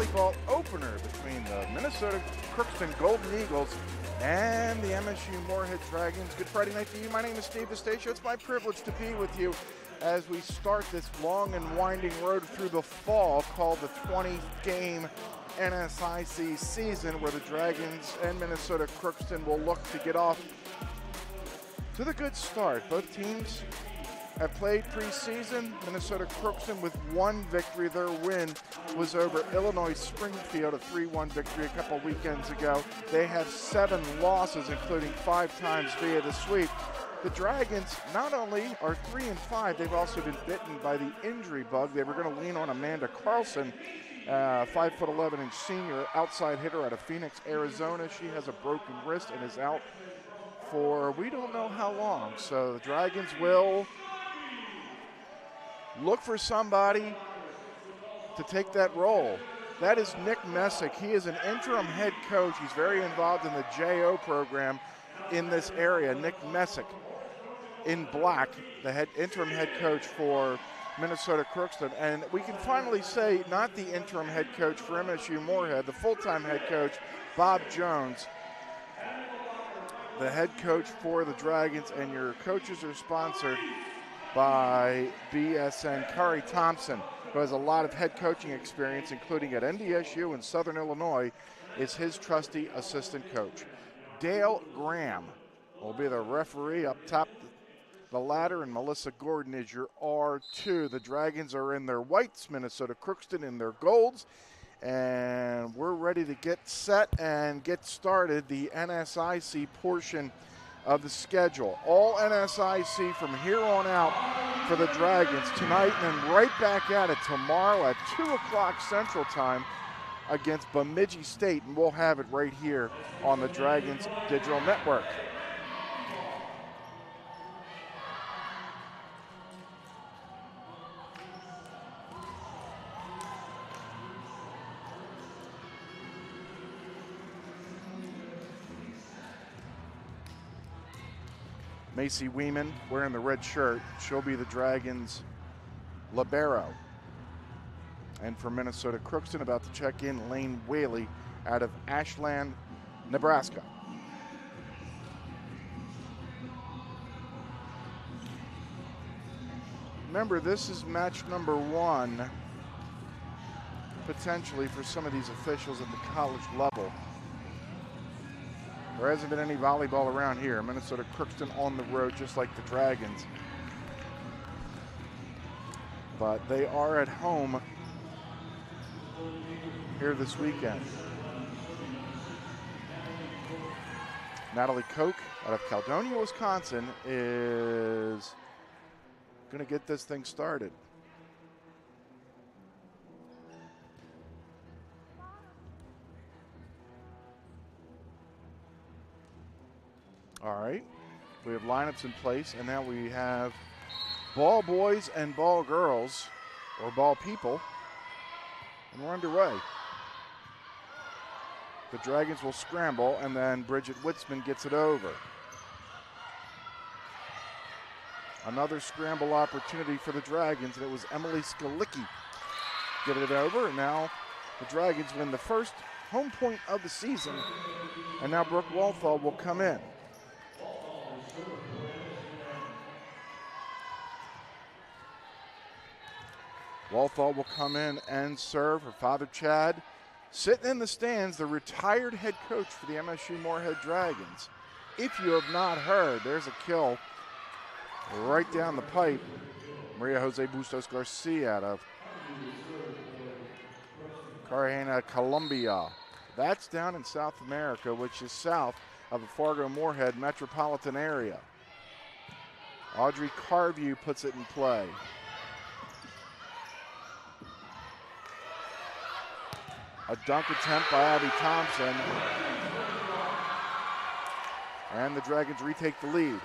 volleyball opener between the Minnesota Crookston Golden Eagles and the MSU Moorhead Dragons. Good Friday night to you. My name is Steve DeStacio. It's my privilege to be with you as we start this long and winding road through the fall called the 20th game NSIC season, where the Dragons and Minnesota Crookston will look to get off to the good start. Both teams have played preseason. Minnesota Crookston with one victory. Their win was over Illinois Springfield, a 3-1 victory a couple weekends ago. They have 7 losses, including 5 times via the sweep. The Dragons not only are 3-5, they've also been bitten by the injury bug. They were going to lean on Amanda Carlson, 5'11" senior outside hitter out of Phoenix, Arizona. She has a broken wrist and is out for we don't know how long. So the Dragons will look for somebody to take that role. That is Nick Messick. He is an interim head coach. He's very involved in the JO program in this area. Nick Messick in black, the interim head coach for Minnesota Crookston. And we can finally say not the interim head coach for MSU Moorhead, the full-time head coach, Bob Jones, the head coach for the Dragons. And your coaches are sponsored by BSN. Curry Thompson, who has a lot of head coaching experience, including at NDSU and Southern Illinois, is his trusty assistant coach. Dale Graham will be the referee up top the ladder, and Melissa Gordon is your R2. The Dragons are in their whites, Minnesota Crookston in their golds, and we're ready to get set and get started the NSIC portion of the schedule. All NSIC from here on out for the Dragons tonight, and then right back at it tomorrow at 2 o'clock Central Time against Bemidji State, and we'll have it right here on the Dragons Digital Network. Macy Weeman wearing the red shirt. She'll be the Dragons' libero. And for Minnesota Crookston, about to check in, Lane Whaley out of Ashland, Nebraska. Remember, this is match number 1, potentially, for some of these officials at the college level. There hasn't been any volleyball around here. Minnesota Crookston on the road, just like the Dragons. But they are at home here this weekend. Natalie Koch out of Caledonia, Wisconsin, is going to get this thing started. All right, we have lineups in place, and now we have ball boys and ball girls, or ball people, and we're underway. The Dragons will scramble, and then Bridget Witzman gets it over. Another scramble opportunity for the Dragons, and it was Emily Skalicki giving it over, and now the Dragons win the first home point of the season, and now Brooke Walthall will come in. Walthall will come in and serve. Her father, Chad, sitting in the stands, the retired head coach for the MSU Moorhead Dragons. If you have not heard, there's a kill right down the pipe. Maria Jose Bustos Garcia out of Cartagena, Colombia. That's down in South America, which is south of the Fargo-Moorhead metropolitan area. Audrey Carview puts it in play. A dunk attempt by Abby Thompson. And the Dragons retake the lead.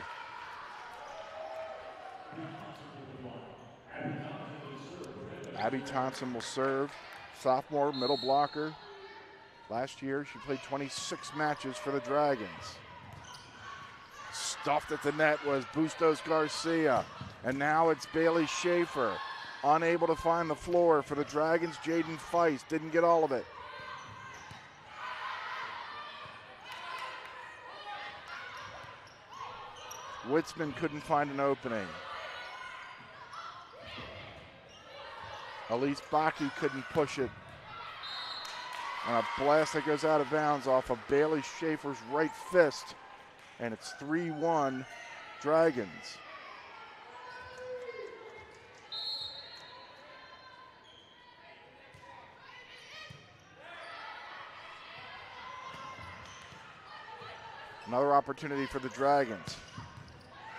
Abby Thompson will serve. Sophomore, middle blocker. Last year, she played 26 matches for the Dragons. Stuffed at the net was Bustos Garcia. And now it's Bailey Schaefer. Unable to find the floor for the Dragons. Jaden Feist didn't get all of it. Witzman couldn't find an opening. Elise Baki couldn't push it. And a blast that goes out of bounds off of Bailey Schaefer's right fist. And it's 3-1 Dragons. Another opportunity for the Dragons.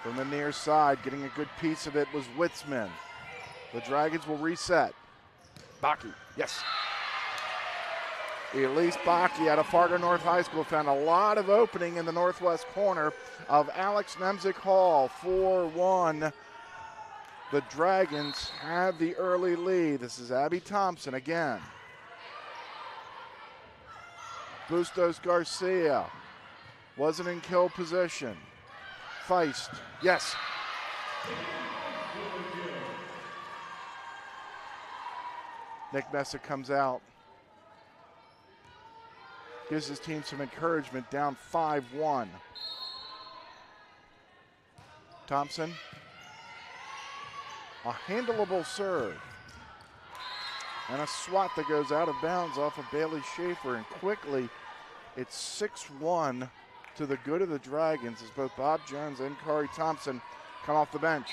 From the near side, getting a good piece of it was Witzman. The Dragons will reset. Baki, yes. Elise Baki out of Fargo North High School found a lot of opening in the northwest corner of Alex Nemzik Hall. 4-1. The Dragons have the early lead. This is Abby Thompson again. Bustos Garcia wasn't in kill position. Feist, yes. Nick Messick comes out. Gives his team some encouragement, down 5-1. Thompson, a handleable serve. And a swat that goes out of bounds off of Bailey Schaefer, and quickly it's 6-1 to the good of the Dragons as both Bob Jones and Kari Thompson come off the bench.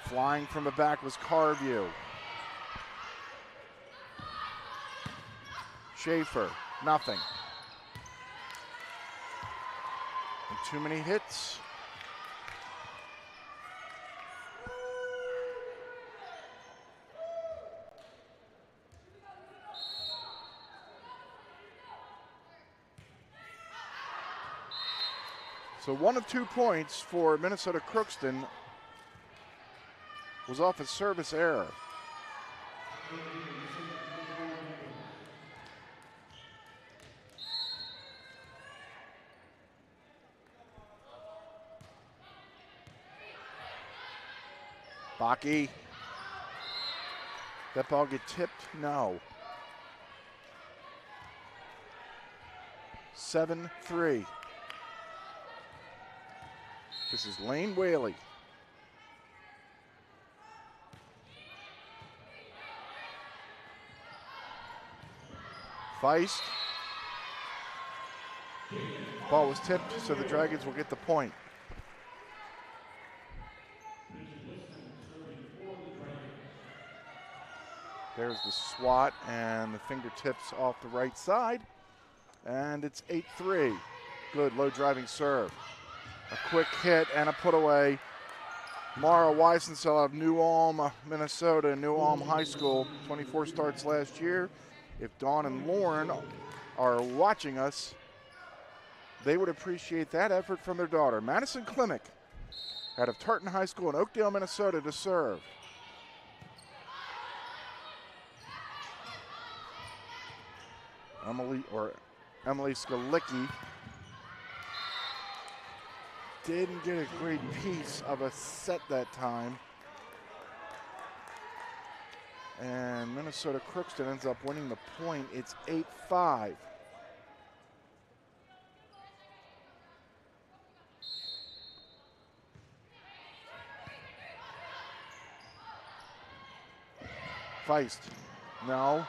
Flying from the back was Carview. Schaefer, nothing. And too many hits. So 1 of 2 points for Minnesota Crookston was off a service error. Baki. That ball get tipped? No. 7-3. This is Lane Whaley. Feist. Ball was tipped, so the Dragons will get the point. There's the swat and the fingertips off the right side. And it's 8-3. Good low driving serve. A quick hit and a put away. Mara Weisensell of New Ulm, Minnesota, New Ulm High School, 24 starts last year. If Dawn and Lauren are watching us, they would appreciate that effort from their daughter. Madison Klimek out of Tartan High School in Oakdale, Minnesota to serve. Emily Skalicki didn't get a great piece of a set that time. And Minnesota Crookston ends up winning the point. It's 8-5. Feist, no.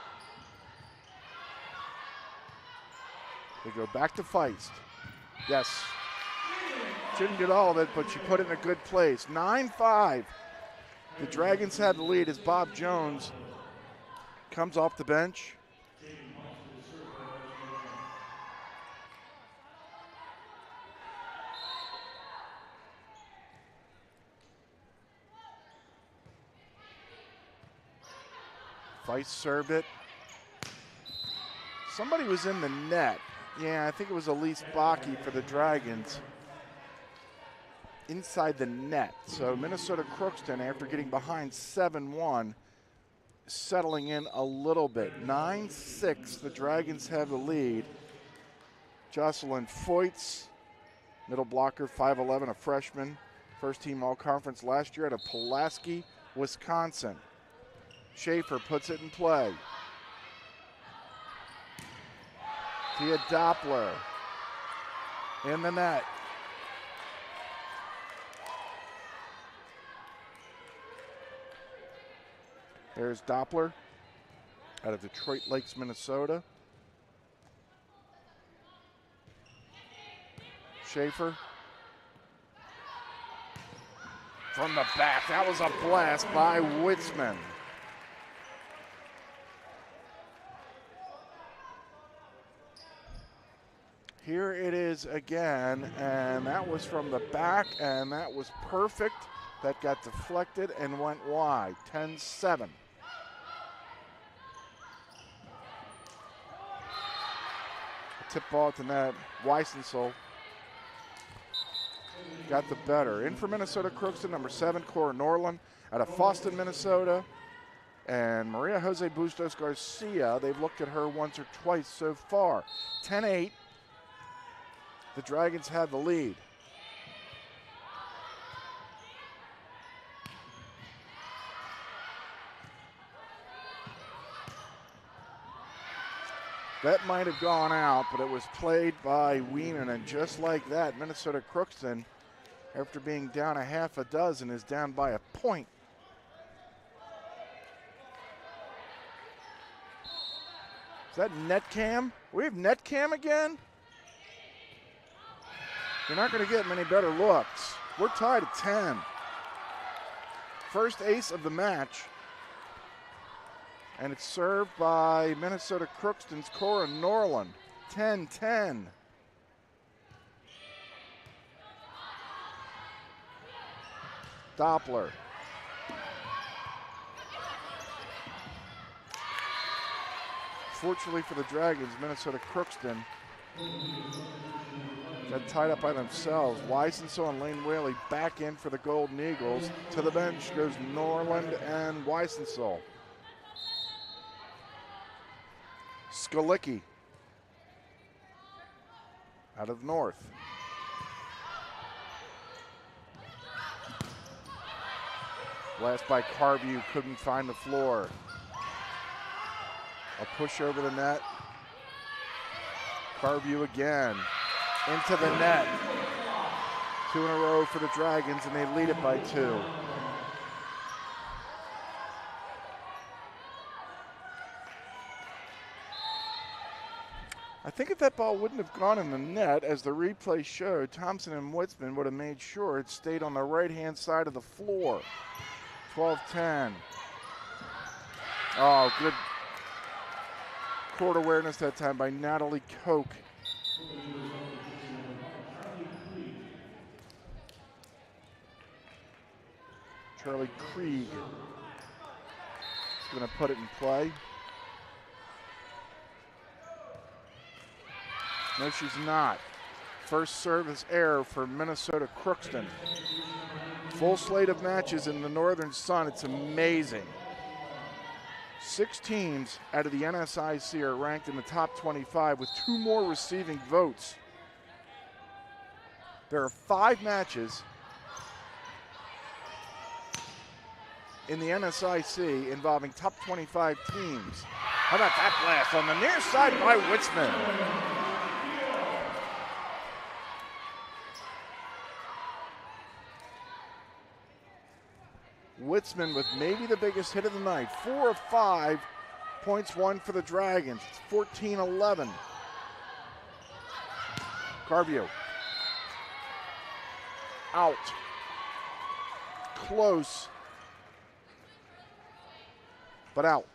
They go back to Feist. Yes. Didn't get all of it, but she put it in a good place. 9-5. The Dragons have the lead as Bob Jones comes off the bench. Feist served it. Somebody was in the net. Yeah, I think it was Elise Baki for the Dragons. Inside the net. So Minnesota Crookston, after getting behind 7-1, settling in a little bit. 9-6, the Dragons have the lead. Jocelyn Foytz Middle blocker, 5'11", a freshman. First team all-conference last year out of Pulaski, Wisconsin. Schaefer puts it in play. Tia Doppler in the net. There's Doppler out of Detroit Lakes, Minnesota. Schaefer from the back. That was a blast by Witzman. Here it is again, and that was from the back, and that was perfect. That got deflected and went wide, 10-7. Tip ball to net, Weissensel got the better. In for Minnesota Crookston, number 7, Cora Norland out of Foston, Minnesota. And Maria Jose Bustos Garcia, they've looked at her once or twice so far. 10-8, the Dragons have the lead. That might have gone out, but it was played by Wiener, and just like that, Minnesota Crookston, after being down a half a dozen, is down by a point. Is that net cam? We have net cam again? You're not going to get many better looks. We're tied at 10. First ace of the match. And it's served by Minnesota Crookston's Cora Norland. 10-10. Doppler. Fortunately for the Dragons, Minnesota Crookston got tied up by themselves. Weissensel and Lane Whaley back in for the Golden Eagles. To the bench goes Norland and Weissensel. Skalicki out of North. Blast by Carview, couldn't find the floor. A push over the net. Carview again. Into the net. 2 in a row for the Dragons, and they lead it by 2. I think if that ball wouldn't have gone in the net, as the replay showed, Thompson and Witzman would have made sure it stayed on the right-hand side of the floor. 12-10. Oh, good court awareness that time by Natalie Koch. Charlie Krieg is going to put it in play. No, she's not. First service error for Minnesota Crookston. Full slate of matches in the Northern Sun. It's amazing. 6 teams out of the NSIC are ranked in the top 25 with 2 more receiving votes. There are 5 matches in the NSIC involving top 25 teams. How about that blast on the near side by Witzman? Witzman with maybe the biggest hit of the night. 4 of 5 points won for the Dragons. It's 14-11. Carview. Out. Close. But out.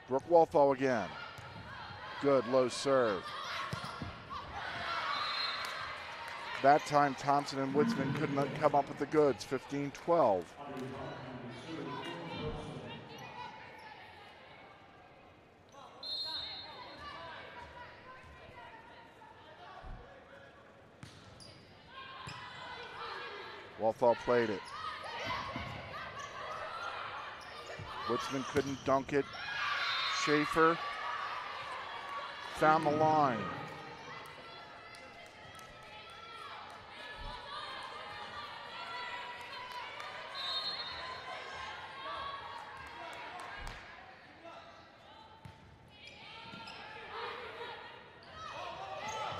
Brooke Walthall again. Good low serve. That time, Thompson and Witzman couldn't come up with the goods. 15-12. Walthall played it. Witzman couldn't dunk it. Schaefer found the line.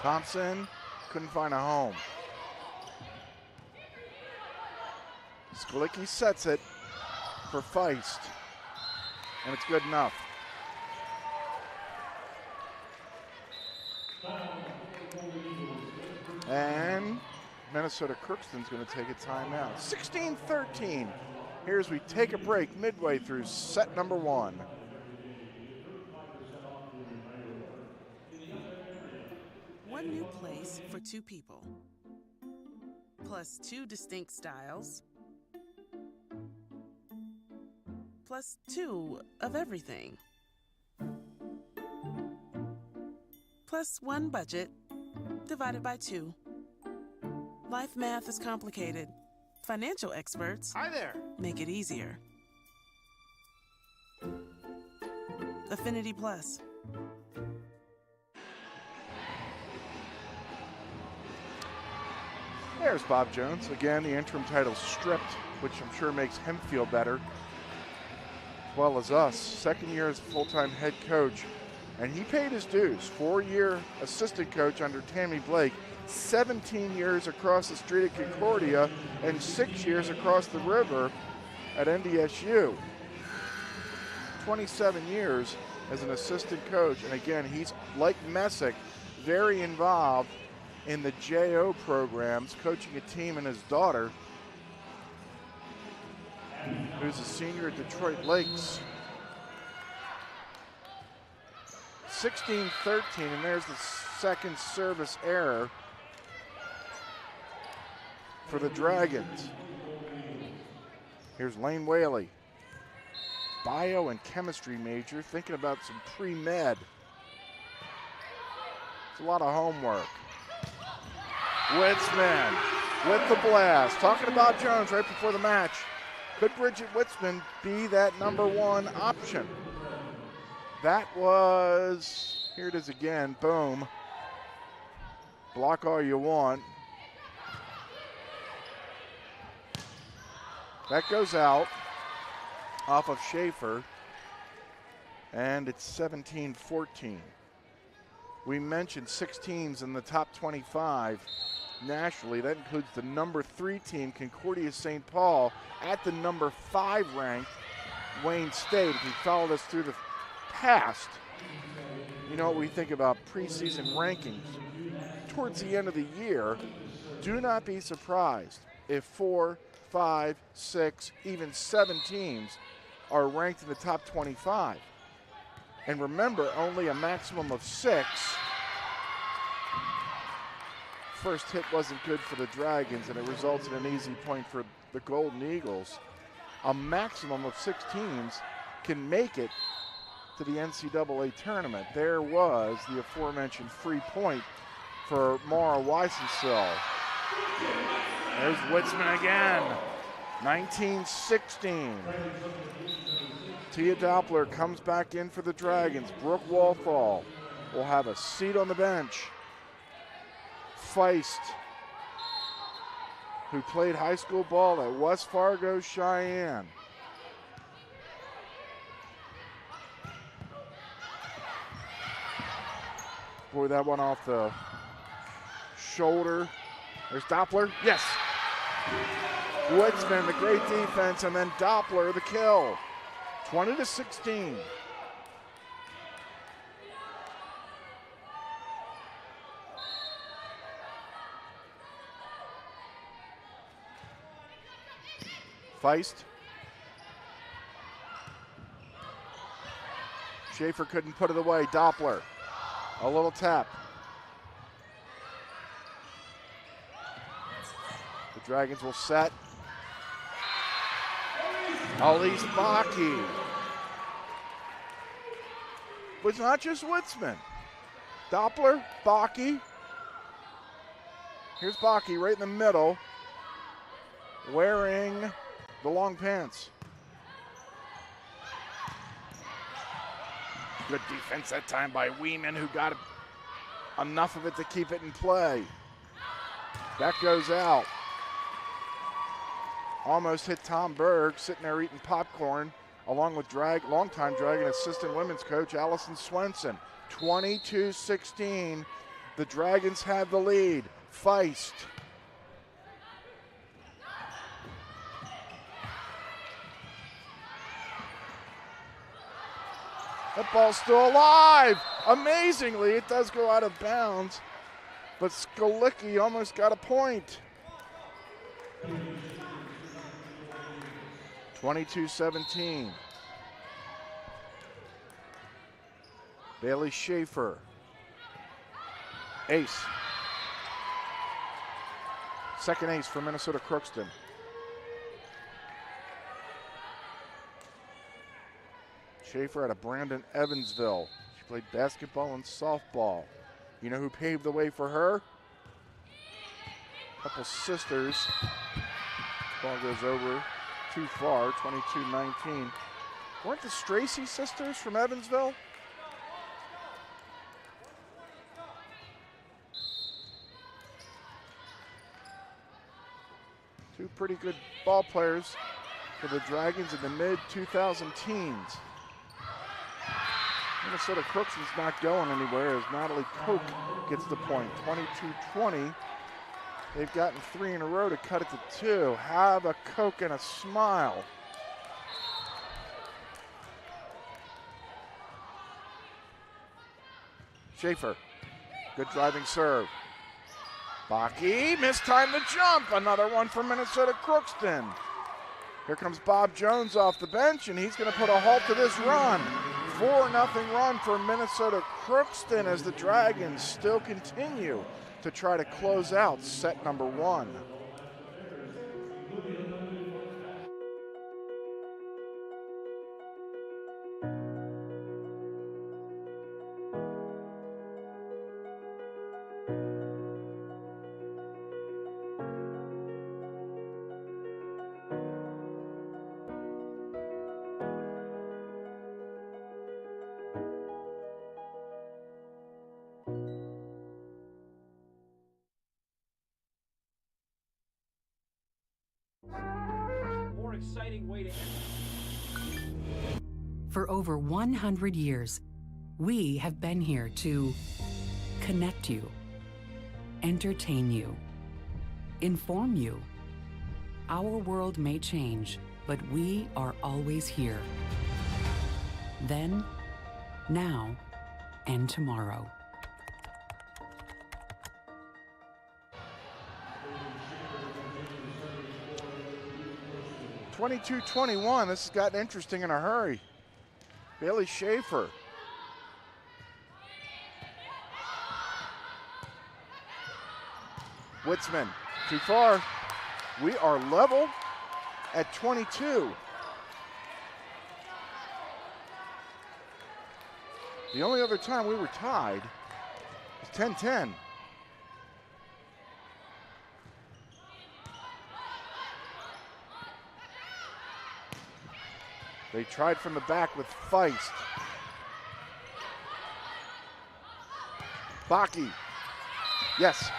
Thompson couldn't find a home. Skolicki sets it for Feist, and it's good enough. And Minnesota Crookston's going to take a timeout. 16-13. Here's we take a break midway through set number 1. One new place for two people, plus two distinct styles, plus two of everything, plus one budget divided by two. Life math is complicated. Financial experts Hi there. make it easier. Affinity Plus. There's Bob Jones. Again, the interim title stripped, which I'm sure makes him feel better, as well as us. Second year as full-time head coach, and he paid his dues. 4-year assistant coach under Tammy Blake, 17 years across the street at Concordia, and 6 years across the river at NDSU. 27 years as an assistant coach, and again, he's like Messick, very involved in the JO programs, coaching a team, and his daughter, who's a senior at Detroit Lakes. 16-13, and there's the second service error for the Dragons. Here's Lane Whaley, bio and chemistry major, thinking about some pre-med. It's a lot of homework. Witzman with the blast. Talking about Jones right before the match. Could Bridget Witzman be that number 1 option? That was, here it is again, boom. Block all you want. That goes out off of Schaefer, and it's 17-14. We mentioned 6 teams in the top 25 nationally. That includes the number 3 team, Concordia St. Paul, at the number 5 ranked Wayne State. If you followed us through the past, you know what we think about preseason rankings. Towards the end of the year, do not be surprised if 4, 5, 6, even 7 teams are ranked in the top 25. And remember, only a maximum of 6. First hit wasn't good for the Dragons, and it results in an easy point for the Golden Eagles. A maximum of 6 teams can make it to the NCAA tournament. There was the aforementioned free point for Mara Weissensill. There's Witzman again. 19-16. Tia Doppler comes back in for the Dragons. Brooke Walthall will have a seat on the bench. Feist, who played high school ball at West Fargo, Cheyenne. Boy, that one off the shoulder. There's Doppler. Yes. Witzman, the great defense, and then Doppler, the kill. 20-16. Feist. Schaefer couldn't put it away. Doppler. A little tap. The Dragons will set. Elise Bakke. But it's not just Witzman. Doppler, Bakke. Here's Bakke right in the middle, wearing the long pants. Good defense that time by Weeman, who got enough of it to keep it in play. That goes out. Almost hit Tom Berg, sitting there eating popcorn, along with longtime Dragon assistant women's coach Allison Swenson. 22-16. The Dragons have the lead. Feist. That ball's still alive. Amazingly, it does go out of bounds, but Skolicki almost got a point. 22-17. Bailey Schaefer. Ace. Second ace for Minnesota Crookston. Schaefer out of Brandon Evansville. She played basketball and softball. You know who paved the way for her? A couple sisters. Ball goes over too far, 22-19. Weren't the Stracy sisters from Evansville? Two pretty good ball players for the Dragons in the mid-2000 teens. Minnesota Crookston's not going anywhere as Natalie Koch gets the point. 22-20. They've gotten 3 in a row to cut it to 2. Have a Koch and a smile. Schaefer, good driving serve. Baki mistimed the jump. Another one for Minnesota Crookston. Here comes Bob Jones off the bench, and he's going to put a halt to this run. 4-0 run for Minnesota Crookston as the Dragons still continue to try to close out set number 1. Exciting way to end. For over 100 years, we have been here to connect you, entertain you, inform you. Our world may change, but we are always here. Then, now, and tomorrow. 22-21, this has gotten interesting in a hurry. Bailey Schaefer. Witzman, too far. We are level at 22. The only other time we were tied was 10-10. They tried from the back with Feist. Baki. Yes.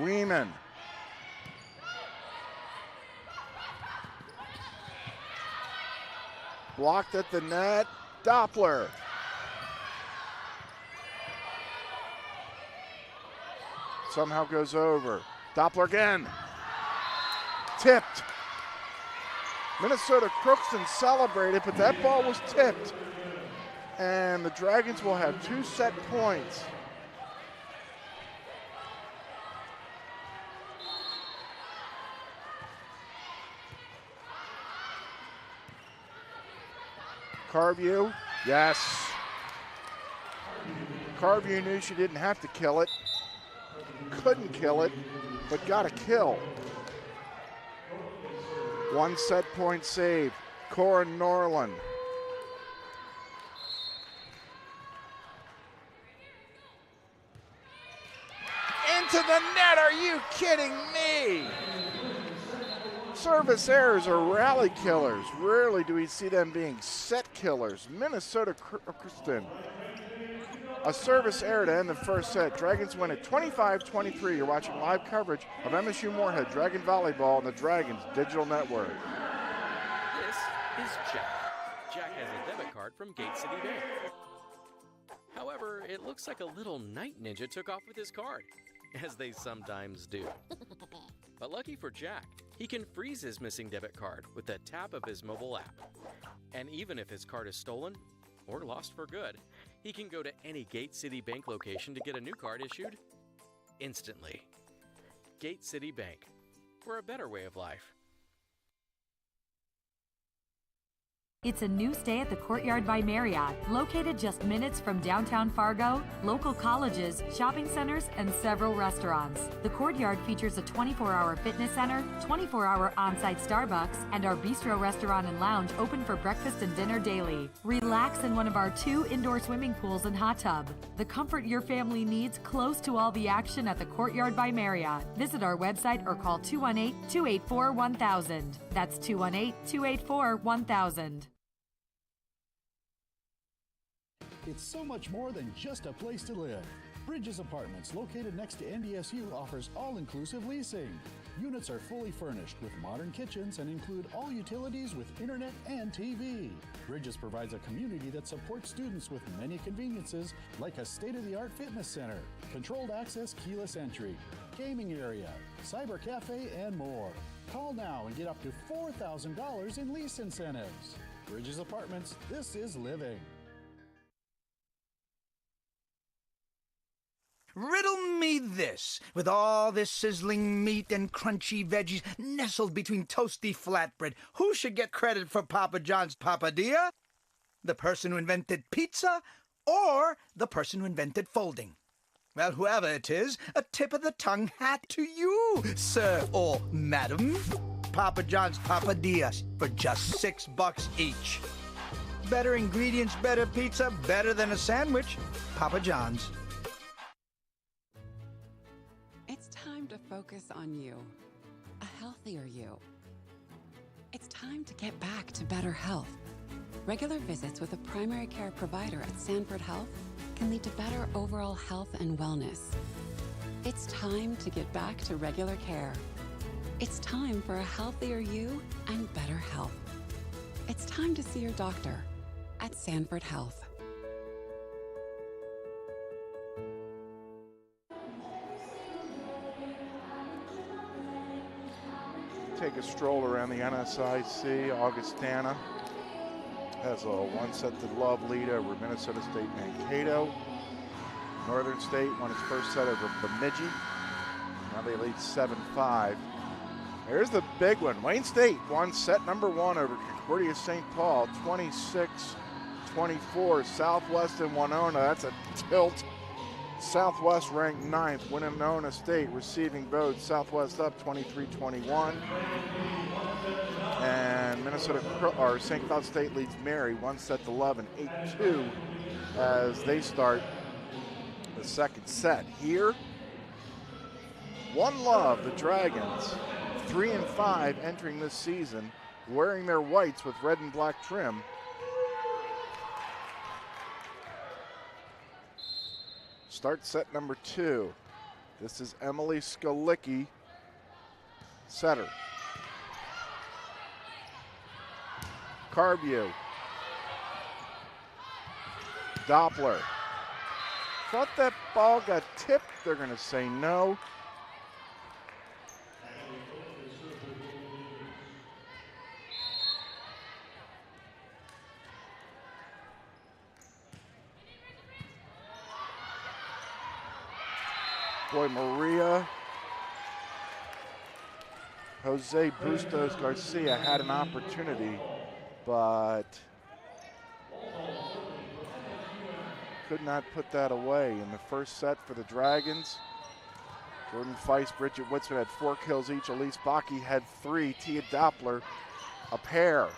Weeman. Blocked at the net. Doppler. Somehow goes over. Doppler again. Tipped. Minnesota Crookston celebrated, but that ball was tipped. And the Dragons will have 2 set points. Carview, yes. Carview knew she didn't have to kill it. Couldn't kill it, but got a kill. 1 set point save, Corin Norland. kidding me? Service errors are rally killers. Rarely do we see them being set killers. Minnesota Kristen. A service error to end the first set. Dragons win at 25-23. You're watching live coverage of MSU Moorhead Dragon Volleyball on the Dragons Digital Network. This is Jack. Jack has a debit card from Gate City Bank. However, it looks like a little night ninja took off with his card, as they sometimes do. But lucky for Jack, he can freeze his missing debit card with the tap of his mobile app. And even if his card is stolen or lost for good, he can go to any Gate City Bank location to get a new card issued instantly. Gate City Bank, for a better way of life. It's a new stay at the Courtyard by Marriott, located just minutes from downtown Fargo, local colleges, shopping centers, and several restaurants. The Courtyard features a 24-hour fitness center, 24-hour on-site Starbucks, and our bistro restaurant and lounge open for breakfast and dinner daily. Relax in one of our 2 indoor swimming pools and hot tub. The comfort your family needs close to all the action at the Courtyard by Marriott. Visit our website or call 218-284-1000. That's 218-284-1000. It's so much more than just a place to live. Bridges Apartments, located next to NDSU, offers all-inclusive leasing. Units are fully furnished with modern kitchens and include all utilities with internet and TV. Bridges provides a community that supports students with many conveniences like a state-of-the-art fitness center, controlled access keyless entry, gaming area, cyber cafe, and more. Call now and get up to $4,000 in lease incentives. Bridges Apartments, this is living. Riddle me this, with all this sizzling meat and crunchy veggies nestled between toasty flatbread, who should get credit for Papa John's papadilla? The person who invented pizza or the person who invented folding? Well, whoever it is, a tip of the tongue hat to you, sir or madam. Papa John's papadillas for just $6 each. Better ingredients, better pizza, better than a sandwich. Papa John's. It's time to focus on you, a healthier you. It's time to get back to better health. Regular visits with a primary care provider at Sanford Health can lead to better overall health and wellness. It's time to get back to regular care. It's time for a healthier you and better health. It's time to see your doctor at Sanford Health. Take a stroll around the NSIC. Augustana has a 1-set-to-love lead over Minnesota State Mankato. Northern State won its first set over Bemidji. Now they lead 7-5. There's the big one. Wayne State won set number 1 over Concordia St. Paul, 26-24. Southwest and Winona, that's a tilt. Southwest ranked 9th, Winona State receiving both. Southwest up 23-21. And St. Cloud State leads Mary 1-set-to-love and 8-2 as they start the second set. Here, One Love, the Dragons, 3-5 entering this season, wearing their whites with red and black trim. Start set number 2. This is Emily Skalicki, setter. Carbu. Doppler. Thought that ball got tipped. They're going to say no. Boy, Maria Jose Bustos Garcia had an opportunity, but could not put that away in the first set for the Dragons. Jordan Feist, Bridget Witzman had 4 kills each. Elise Bakke had 3. Tia Doppler a pair,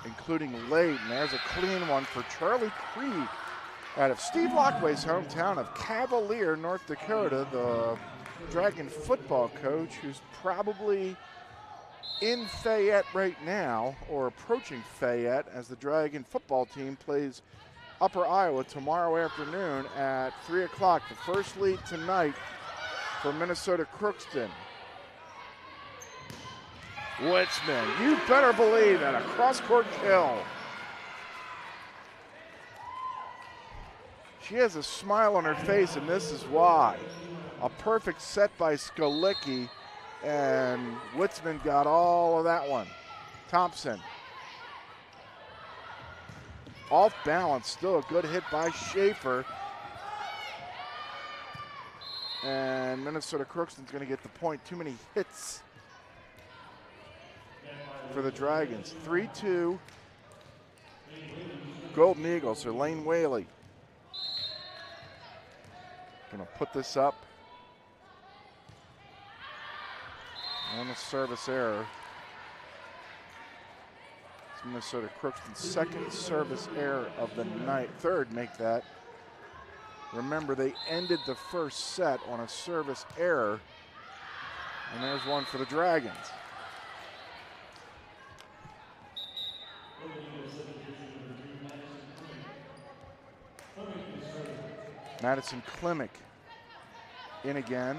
including late. And there's a clean one for Charlie Krieg out of Steve Lockway's hometown of Cavalier, North Dakota. The Dragon football coach who's probably in Fayette right now, or approaching Fayette, as the Dragon football team plays Upper Iowa tomorrow afternoon at 3 o'clock. The first lead tonight for Minnesota Crookston. Witzman, you better believe it, a cross-court kill. She has a smile on her face, and this is why. A perfect set by Skolicki, and Witzman got all of that one. Thompson. Off balance, still a good hit by Schaefer. And Minnesota Crookston's going to get the point. Too many hits for the Dragons. 3-2. Golden Eagles, or Lane Whaley. Going to put this up. On a service error. It's Minnesota Crookston's second service error of the night. Third, make that. Remember, they ended the first set on a service error. And there's one for the Dragons. Madison Klimek in again.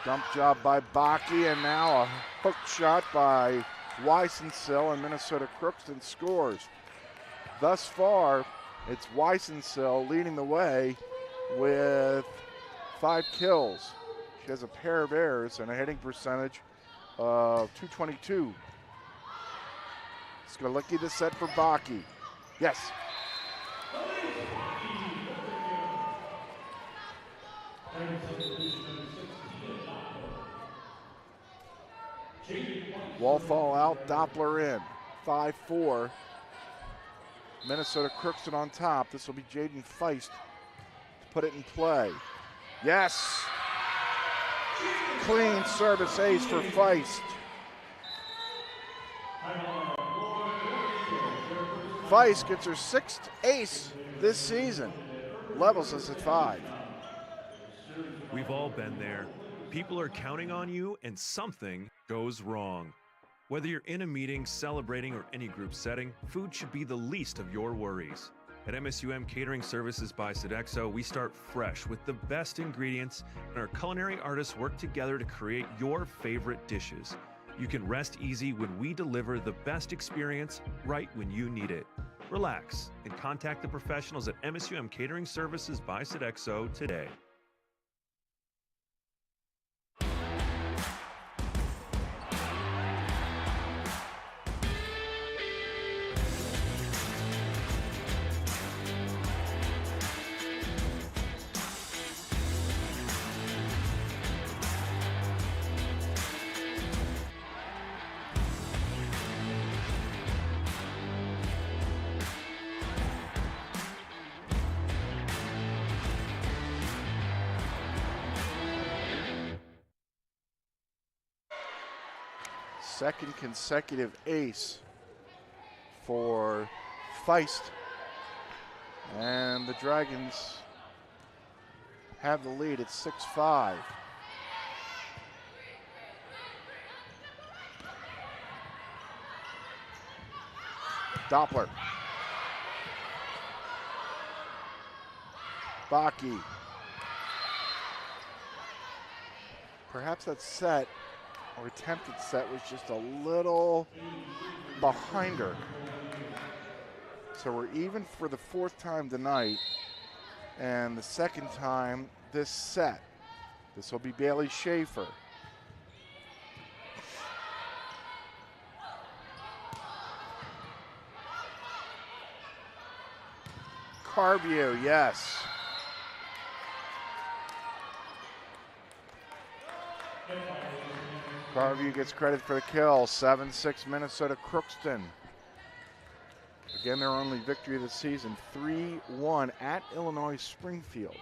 Dump job by Bakke, and now a hook shot by Weissensill, and Minnesota Crookston scores. Thus far, it's Weissensill leading the way with 5 kills. She has a pair of errors and a hitting percentage of .222. Skolicki the set for Bakke. Yes. Wallfall out, Doppler in. 5-4. Minnesota Crookston on top. This will be Jaden Feist to put it in play. Yes. Clean service ace for Feist. Feist gets her 6th ace this season. Levels us at 5. We've all been there. People are counting on you and something goes wrong. Whether you're in a meeting, celebrating, or any group setting, food should be the least of your worries. At MSUM Catering Services by Sodexo, we start fresh with the best ingredients, and our culinary artists work together to create your favorite dishes. You can rest easy when we deliver the best experience right when you need it. Relax and contact the professionals at MSUM Catering Services by Sodexo today. Second consecutive ace for Feist. And the Dragons have the lead at 6-5. Doppler. Bakke. Perhaps that set, or attempted set, was just a little behind her. So we're even for the 4th time tonight, and the 2nd time this set. This will be Bailey Schaefer. Carview, yes. Carview gets credit for the kill. 7-6 Minnesota Crookston. Again, their only victory of the season. 3-1 at Illinois Springfield.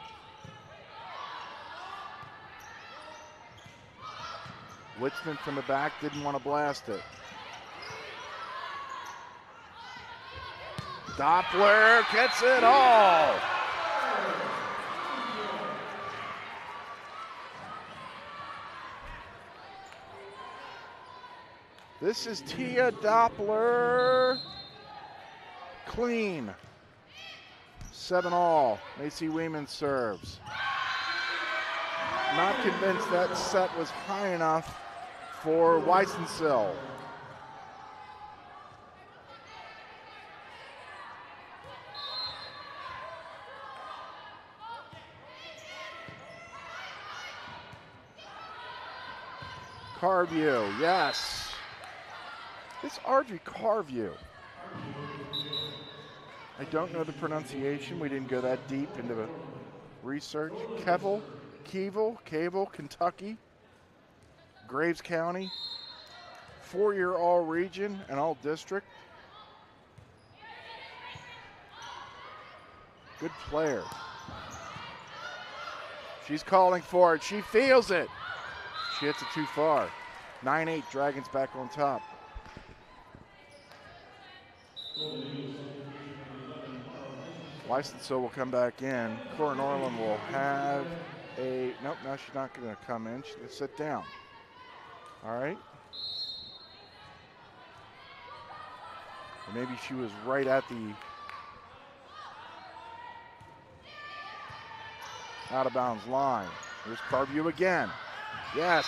Witzman from the back didn't want to blast it. Doppler gets it all. This is Tia Doppler. Clean. 7-all. Macy Weeman serves. Not convinced that set was high enough for Weissensill. Carview, yes. This Audrey Carview. I don't know the pronunciation. We didn't go that deep into the research. Kevel, Kentucky. Graves County. 4-year all-region and all-district. Good player. She's calling for it. She feels it. She hits it too far. 9-8, Dragons back on top. Weissensill will come back in. Cora Norland will have a, nope, no, she's not going to come in. She's going to sit down. All right. Or maybe she was right at the out of bounds line. Here's Carview again. Yes.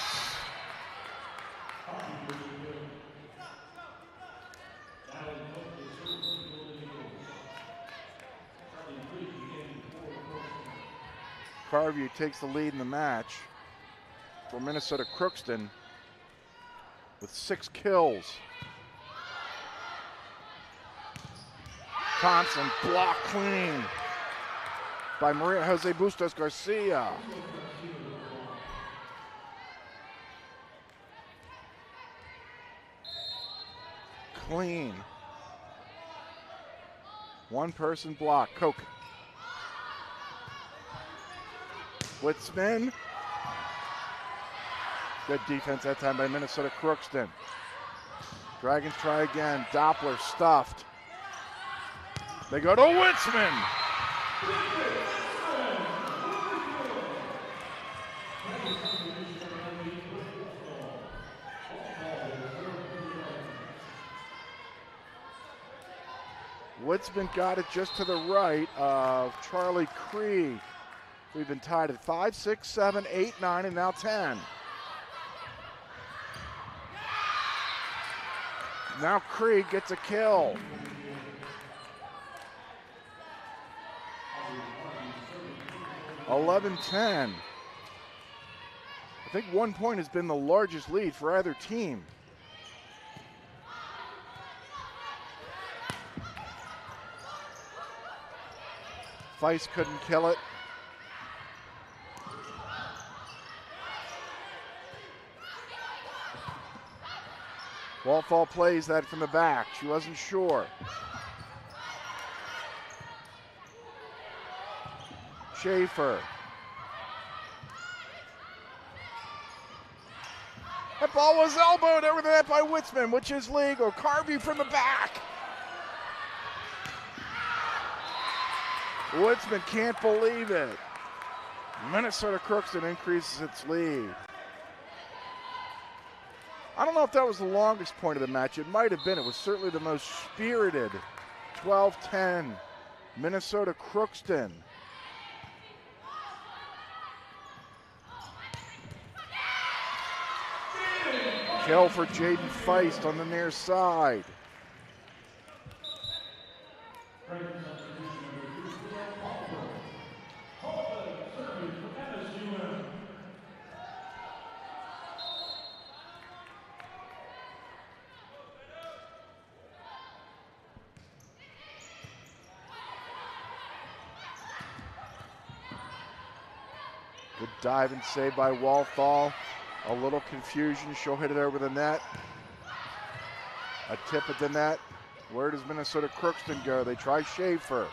Carview takes the lead in the match for Minnesota Crookston with 6 kills. Thompson block clean by Maria Jose Bustos Garcia. Clean. One person block. Koch. Witzman. Good defense that time by Minnesota Crookston. Dragons try again. Doppler stuffed. They go to Witzman. Witzman got it just to the right of Charlie Krieg. We've been tied at 5, 6, 7, 8, 9, and now 10. Now Krieg gets a kill. (11-10). I think 1 point has been the largest lead for either team. Feist couldn't kill it. Wallfall plays that from the back. She wasn't sure. Schaefer. That ball was elbowed over the net by Witzman, which is legal. Carview from the back. Witzman can't believe it. Minnesota Crookston increases its lead. I don't know if that was the longest point of the match. It might have been. It was certainly the most spirited. 12-10, Minnesota Crookston. Kill for Jaden Feist on the near side. Good dive and save by Wallfall. A little confusion. She'll hit it over the net. A tip at the net. Where does Minnesota Crookston go? They try Schaefer.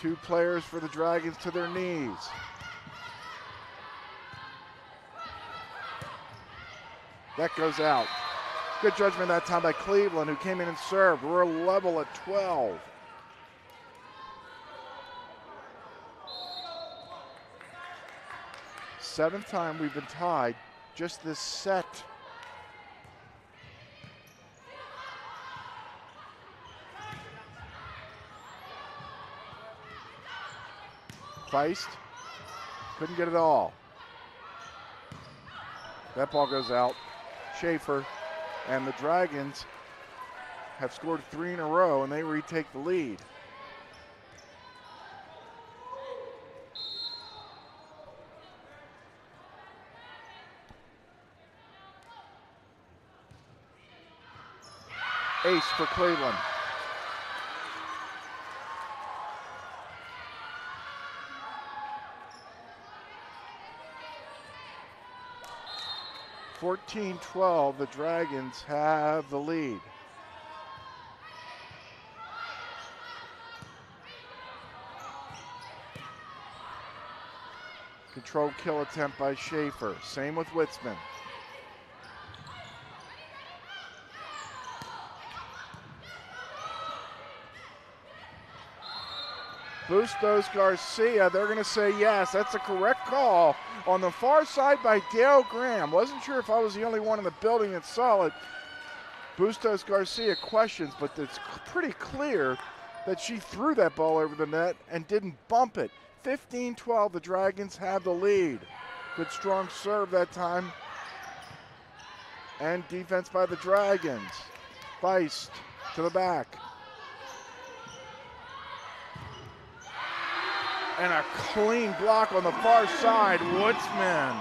Two players for the Dragons to their knees. That goes out. Good judgment that time by Cleveland, who came in and served. We're level at 12. Seventh time we've been tied just this set. Feist couldn't get it all. That ball goes out. Schaefer and the Dragons have scored 3 in a row, and they retake the lead. Ace for Cleveland. (14-12), the Dragons have the lead. Controlled kill attempt by Schaefer. Same with Witzman. Bustos Garcia, they're going to say yes. That's a correct call on the far side by Dale Graham. Wasn't sure if I was the only one in the building that saw it. Bustos Garcia questions, but it's pretty clear that she threw that ball over the net and didn't bump it. 15-12, the Dragons have the lead. Good strong serve that time. And defense by the Dragons. Feist to the back. And a clean block on the far side, Woodsman.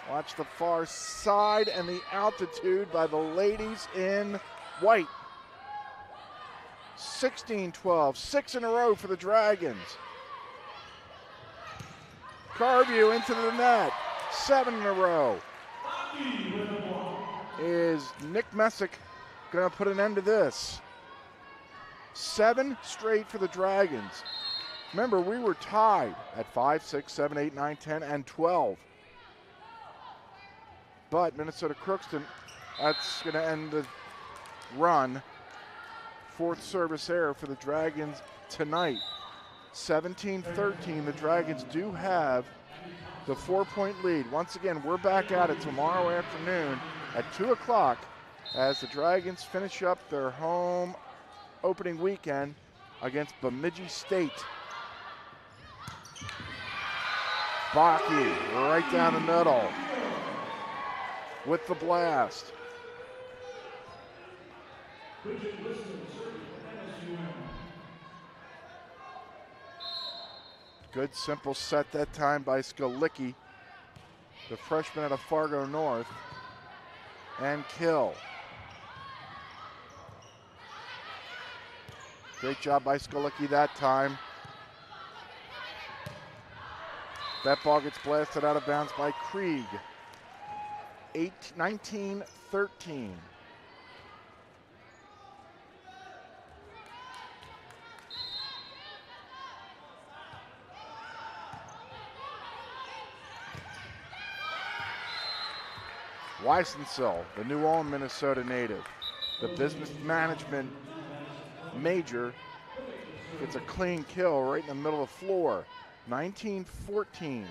Watch the far side and the altitude by the ladies in white. 16-12, 6 in a row for the Dragons. Carview into the net, 7 in a row. Is Nick Messick going to put an end to this? 7 straight for the Dragons. Remember, we were tied at 5, 6, 7, 8, 9, 10, and 12. But Minnesota Crookston, that's going to end the run. 4th service error for the Dragons tonight. 17-13, the Dragons do have the 4-point lead. Once again, we're back at it tomorrow afternoon at 2 o'clock as the Dragons finish up their home opening weekend against Bemidji State. Bakke right down the middle with the blast. Good simple set that time by Skalicki, the freshman out of Fargo North, and kill. Great job by Skalicki that time. That ball gets blasted out of bounds by Krieg. 19-13. Weissensill, the New Ulm, Minnesota native, the business management major, gets a clean kill right in the middle of the floor. 19-14.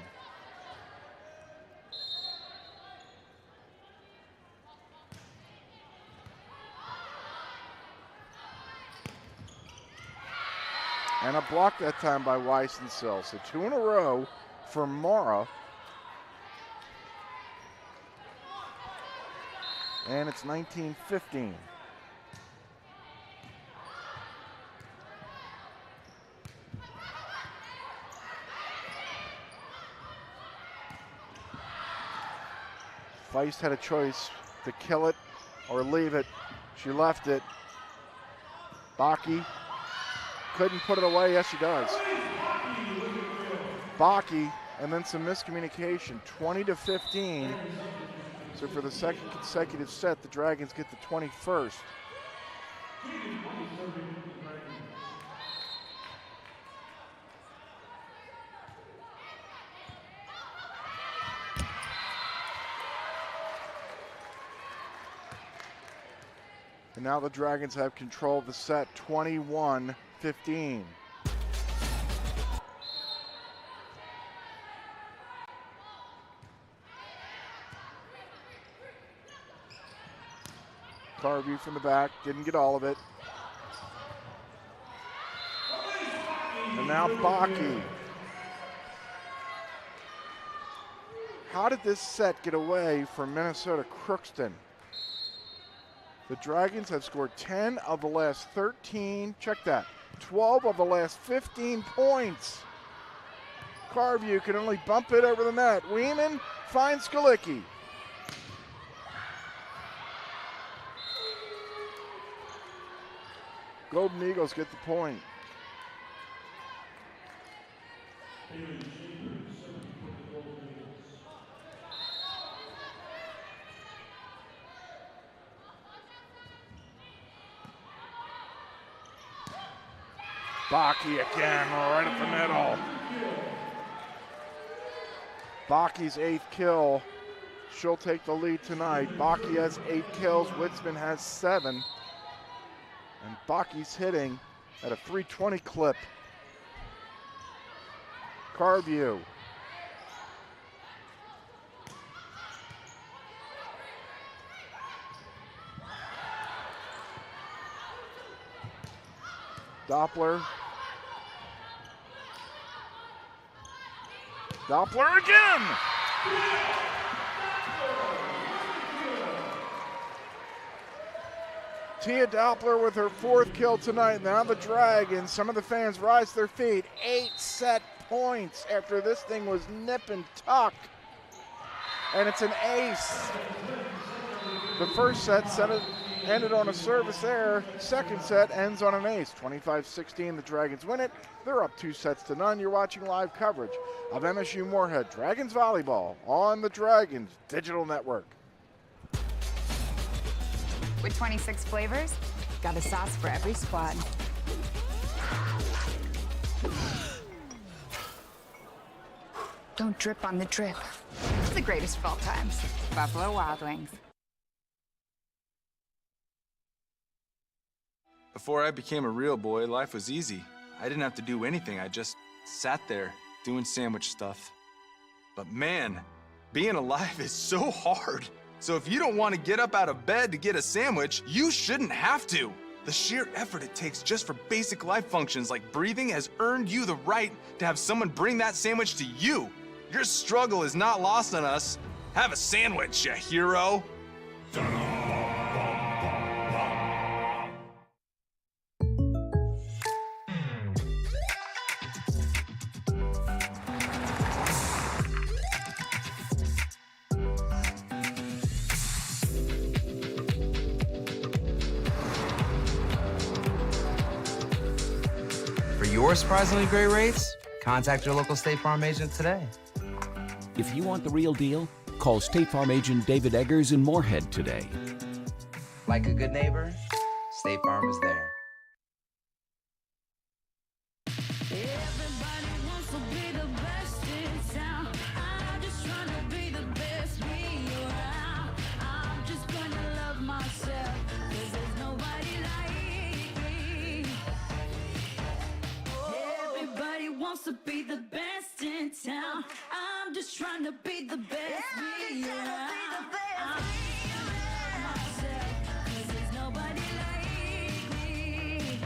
And a block that time by Weissensill. So 2 in a row for Mora. And it's 19-15. Feist had a choice to kill it or leave it. She left it. Bakke couldn't put it away. Yes, she does. Bakke, and then some miscommunication. 20-15. So for the second consecutive set, the Dragons get the 21st. And now the Dragons have control of the set, 21-15. Carvey from the back, didn't get all of it. And now Bakke. How did this set get away from Minnesota Crookston? The Dragons have scored 10 of the last 13, check that, 12 of the last 15 points. Carvey can only bump it over the net. Weeman finds Skalicki. Golden Eagles get the point. Bakke again, right at the middle. Bakke's 8th kill. She'll take the lead tonight. Bakke has 8 kills, Witzman has 7. And Bakke's hitting at a .320 clip. Carview. Doppler. Doppler again! Tia Doppler with her 4th kill tonight. Now the Dragons, some of the fans rise to their feet. 8 set points after this thing was nip and tuck. And it's an ace. The first set ended on a service error. Second set ends on an ace. 25-16, the Dragons win it. They're up 2 sets to none. You're watching live coverage of MSU Moorhead Dragons Volleyball on the Dragons Digital Network. With 26 flavors, got a sauce for every squad. Don't drip on the drip. It's the greatest of all times. Buffalo Wild Wings. Before I became a real boy, life was easy. I didn't have to do anything. I just sat there doing sandwich stuff. But man, being alive is so hard. So if you don't want to get up out of bed to get a sandwich, you shouldn't have to. The sheer effort it takes just for basic life functions like breathing has earned you the right to have someone bring that sandwich to you. Your struggle is not lost on us. Have a sandwich, you hero. For your surprisingly great rates, contact your local State Farm agent today. If you want the real deal, call State Farm agent David Eggers in Moorhead today. Like a good neighbor, State Farm is there. Wants to be the best in town. I'm just trying to be the best me around. I'm myself, 'cause there's nobody like me.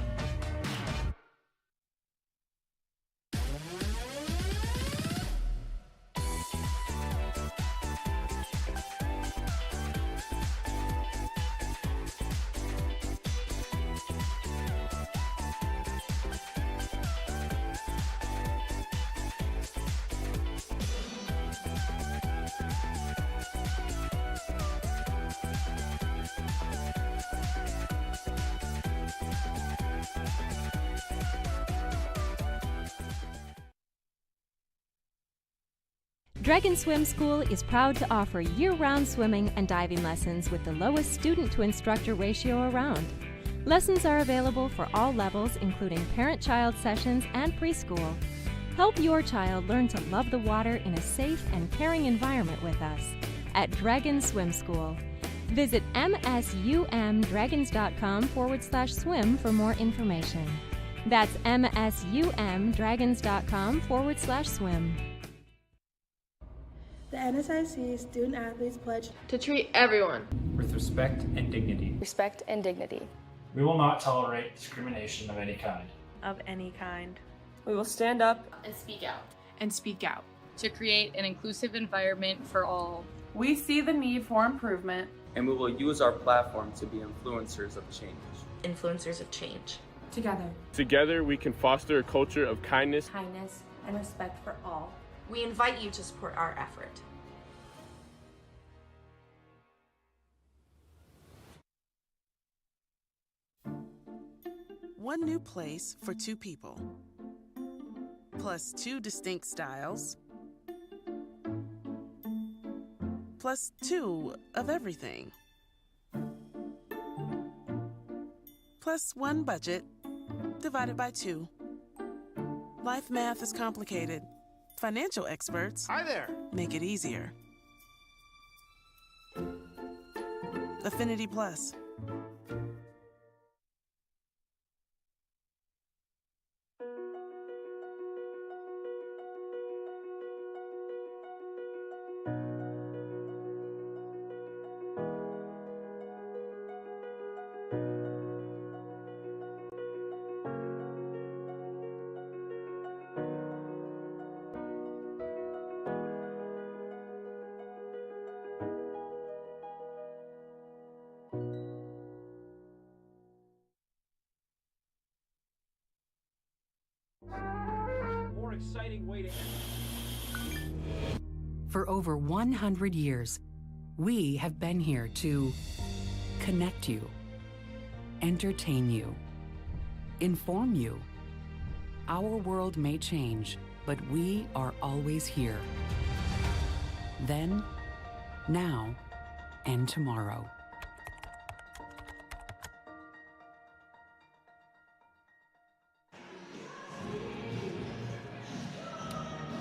Dragon Swim School is proud to offer year-round swimming and diving lessons with the lowest student-to-instructor ratio around. Lessons are available for all levels, including parent-child sessions and preschool. Help your child learn to love the water in a safe and caring environment with us at Dragon Swim School. Visit msumdragons.com/swim for more information. That's msumdragons.com/swim. The NSIC Student Athletes pledge to treat everyone with respect and dignity. Respect and dignity. We will not tolerate discrimination of any kind. We will stand up and speak out. to create an inclusive environment for all. We see the need for improvement. And we will use our platform to be influencers of change. Influencers of change. Together, we can foster a culture of kindness, and respect for all. We invite you to support our effort. One new place for two people, plus two distinct styles, plus two of everything, plus one budget divided by two. Life math is complicated. Financial experts make it easier. Affinity Plus. More exciting way to end. For over 100 years, we have been here to connect you, entertain you, inform you. Our world may change, but we are always here. Then, now, and tomorrow.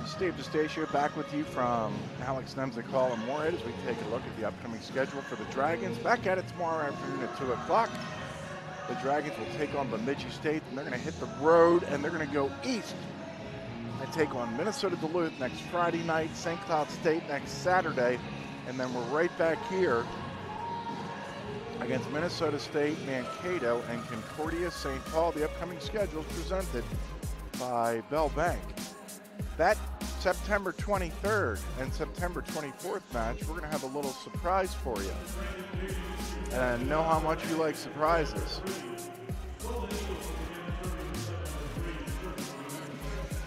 Steve DeStacio back with you from Alex Nemzik Hall in Moorhead as we take a look at the upcoming schedule for the Dragons. Back at it tomorrow afternoon at 2 o'clock. The Dragons will take on Bemidji State, and they're going to hit the road, and they're going to go east and take on Minnesota Duluth next Friday night, St. Cloud State next Saturday, and then we're right back here against Minnesota State, Mankato, and Concordia St. Paul. The upcoming schedule is presented by Bell Bank. That September 23rd and September 24th match, we're going to have a little surprise for you. And I know how much you like surprises.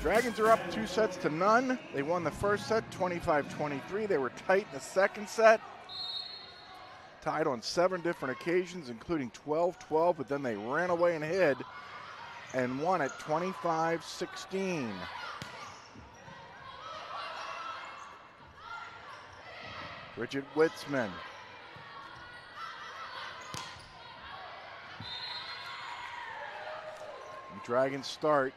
Dragons are up 2-0. They won the first set, 25-23. They were tight in the second set. Tied on 7 different occasions, including 12-12, but then they ran away and hid and won it 25-16. Bridget Witzman. The Dragons start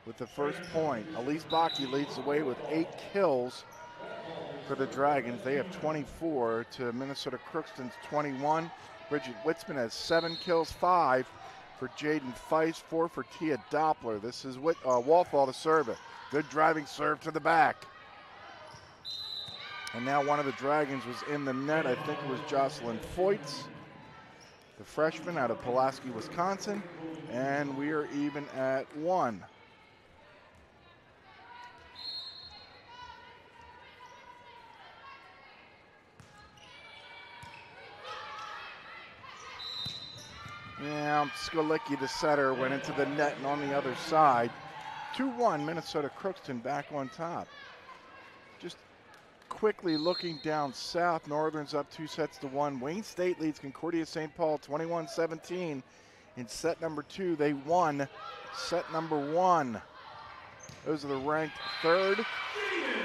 with the first point. Elise Baki leads the way with 8 kills for the Dragons. They have 24 to Minnesota Crookston's 21. Bridget Witzman has 7 kills, 5 for Jaden Feist, 4 for Tia Doppler. This is Walthall to serve it. Good driving serve to the back. And now one of the Dragons was in the net. I think it was Jocelyn Foyts, the freshman out of Pulaski, Wisconsin. And we are even at 1. Yeah, Skolicki, the setter, went into the net and on the other side. 2-1, Minnesota Crookston back on top. Just quickly looking down south, Northern's up 2-1. Wayne State leads Concordia St. Paul 21-17. In set number 2, they won set number 1. Those are the ranked third.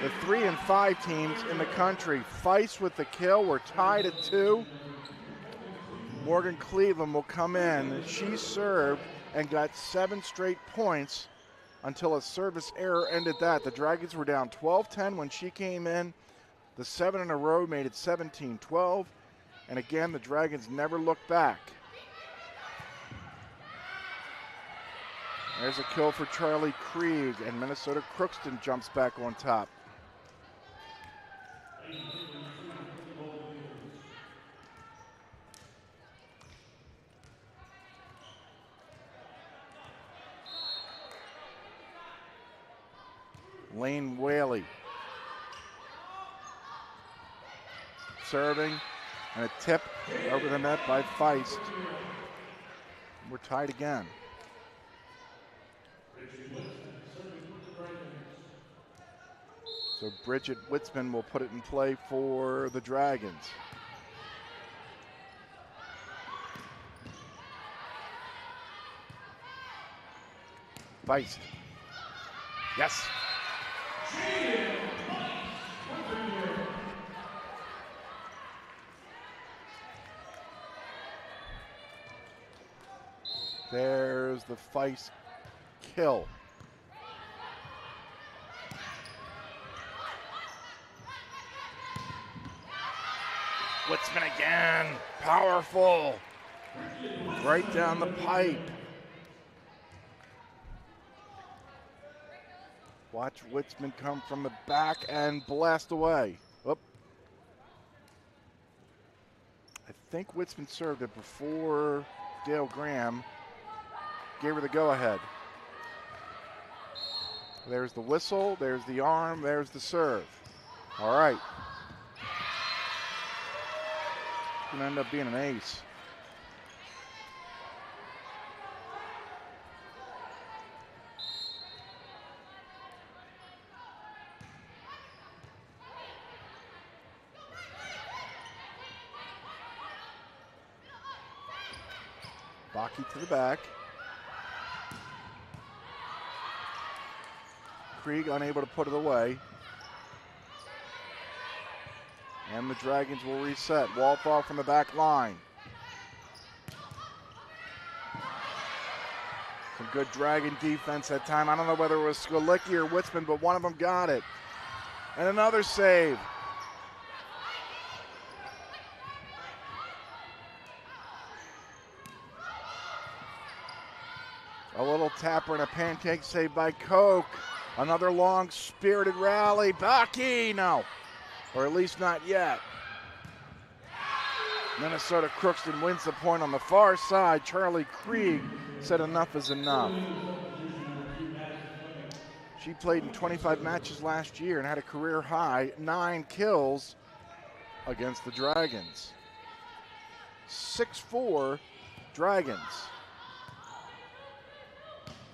The 3 and 5 teams in the country. Feist with the kill. We're tied at 2. Morgan Cleveland will come in. She served and got 7 straight points until a service error ended that. The Dragons were down 12-10 when she came in. The 7 in a row made it 17-12. And again, the Dragons never look back. There's a kill for Charlie Krieg, and Minnesota Crookston jumps back on top. Lane Whaley serving, and a tip over the net by Feist. We're tied again. So Bridget Witzman will put it in play for the Dragons. Feist. Yes. There's the Feist kill. Witzman again, powerful. Right down the pipe. Watch Witzman come from the back and blast away. Oop. I think Witzman served it before Dale Graham gave her the go-ahead. There's the whistle, there's the arm, there's the serve. All right. It's gonna end up being an ace. Baki to the back. Krieg unable to put it away. And the Dragons will reset. Walthall from the back line. Some good Dragon defense that time. I don't know whether it was Skolicki or Witzman, but one of them got it. And another save. A little tapper and a pancake save by Koch. Another long spirited rally. Baki, no. Or at least not yet. Minnesota Crookston wins the point on the far side. Charlie Krieg said enough is enough. She played in 25 matches last year and had a career high 9 kills against the Dragons. 6-4 Dragons.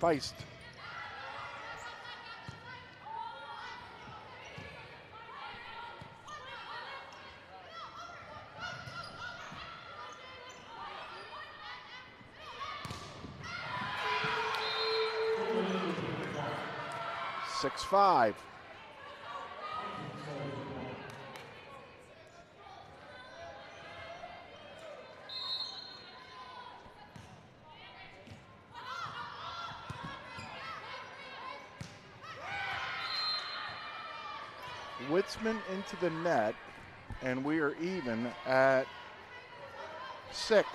Feist. Six-5. Witzman into the net, and we are even at 6.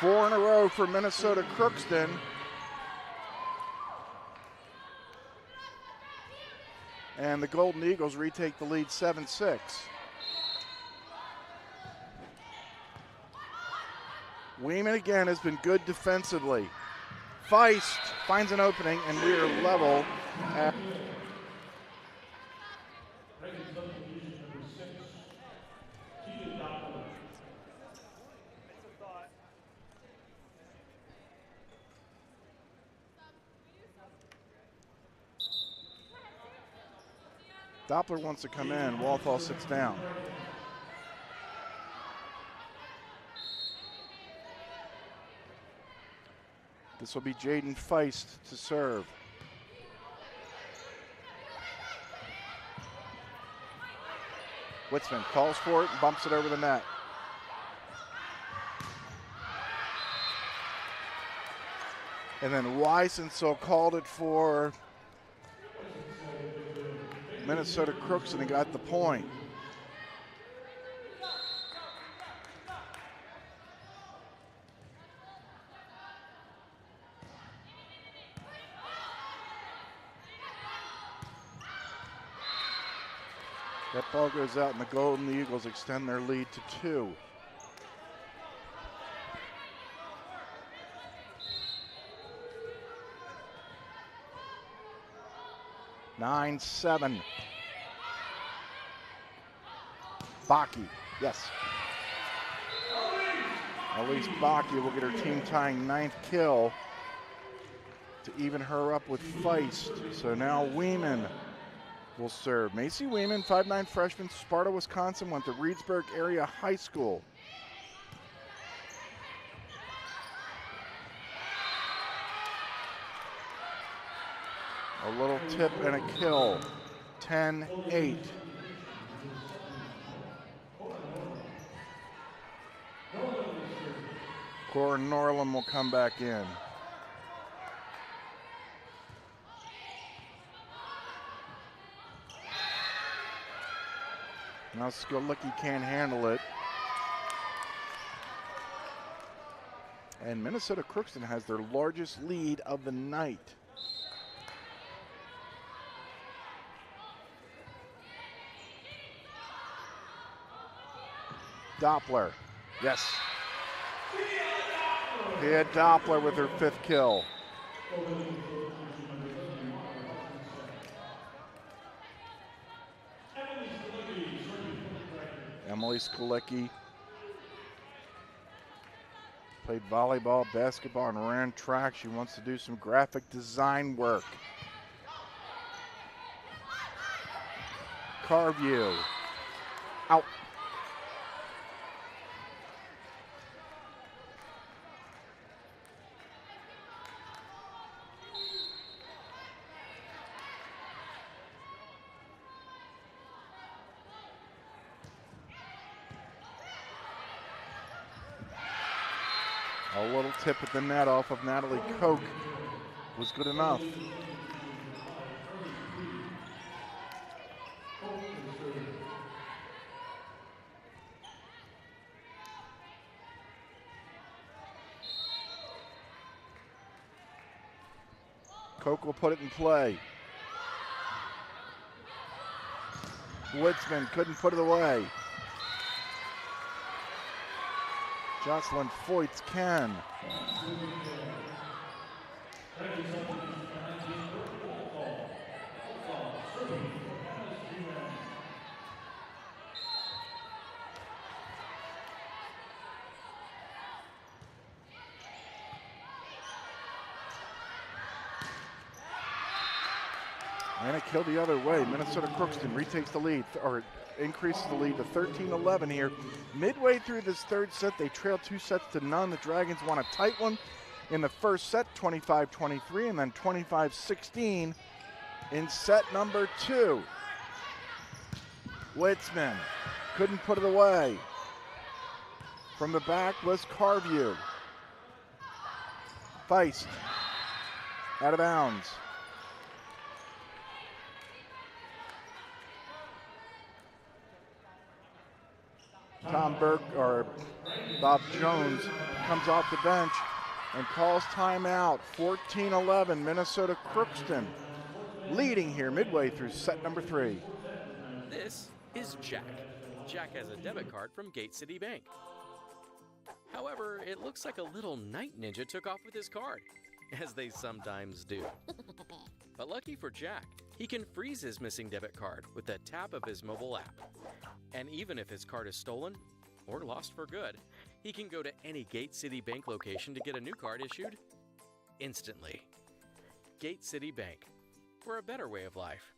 Four in a row for Minnesota Crookston. And the Golden Eagles retake the lead 7-6. Weeman again has been good defensively. Feist finds an opening, and we are level at Doppler wants to come in. Walthall sits down. This will be Jaden Feist to serve. Witzman calls for it and bumps it over the net. And then Weisenthal called it for Minnesota Crookston and got the point. That ball goes out and the Golden Eagles extend their lead to 2. Nine, 7. Baki, yes. Elise Baki will get her team tying 9th kill to even her up with Feist. So now Weeman will serve. Macy Weeman, 5'9" freshman, Sparta, Wisconsin, went to Reedsburg Area High School. A little tip and a kill. 10-8. Cora Norland will come back in. Now Skolicki can't handle it. And Minnesota Crookston has their largest lead of the night. Doppler, yes. Pia Doppler with her 5th kill. Emily Skolicki played volleyball, basketball, and ran track. She wants to do some graphic design work. Carview, out. A little tip at the net off of Natalie Koch was good enough. Koch will put it in play. Woodsman couldn't put it away. Jocelyn Foyts can. And a kill the other way. Minnesota Crookston retakes the lead, or increases the lead to 13-11 here. Midway through this 3rd set, they trail 2 sets to none. The Dragons won a tight one in the first set, 25-23, and then 25-16 in set number 2. Witzman couldn't put it away. From the back was Carview. Feist out of bounds. Tom Burke, or Bob Jones, comes off the bench and calls timeout. 14-11, Minnesota Crookston leading here midway through set number 3. This is Jack. Jack has a debit card from Gate City Bank. However, it looks like a little night ninja took off with his card, as they sometimes do. But lucky for Jack, he can freeze his missing debit card with a tap of his mobile app. And even if his card is stolen or lost for good, he can go to any Gate City Bank location to get a new card issued instantly. Gate City Bank, for a better way of life.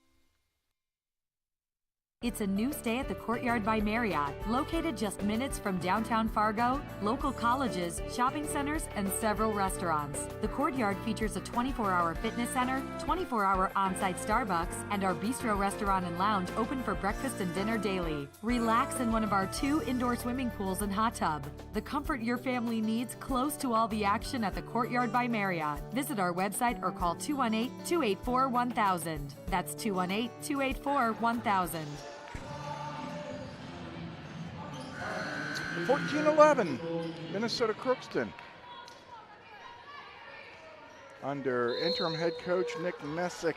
It's a new stay at the Courtyard by Marriott, located just minutes from downtown Fargo, local colleges, shopping centers, and several restaurants. The Courtyard features a 24-hour fitness center, 24-hour on-site Starbucks, and our bistro restaurant and lounge open for breakfast and dinner daily. Relax in one of our 2 indoor swimming pools and hot tub. The comfort your family needs close to all the action at the Courtyard by Marriott. Visit our website or call 218-284-1000. That's 218-284-1000. 14-11, Minnesota Crookston. Under interim head coach Nick Messick.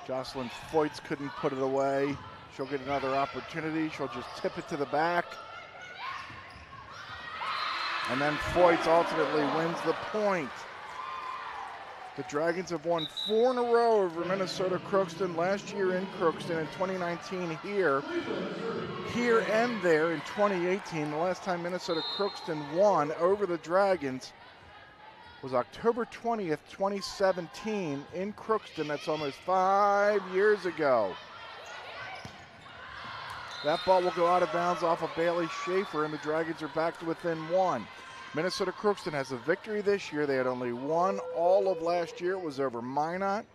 Jocelyn Foyts couldn't put it away. She'll get another opportunity. She'll just tip it to the back. And then Foyts ultimately wins the point. The Dragons have won 4 in a row over Minnesota Crookston. Last year in Crookston, in 2019 here and there in 2018. The last time Minnesota Crookston won over the Dragons was October 20th, 2017 in Crookston. That's almost 5 years ago. That ball will go out of bounds off of Bailey Schaefer, and the Dragons are back to within 1. Minnesota Crookston has a victory this year. They had only one all of last year. It was over Minot.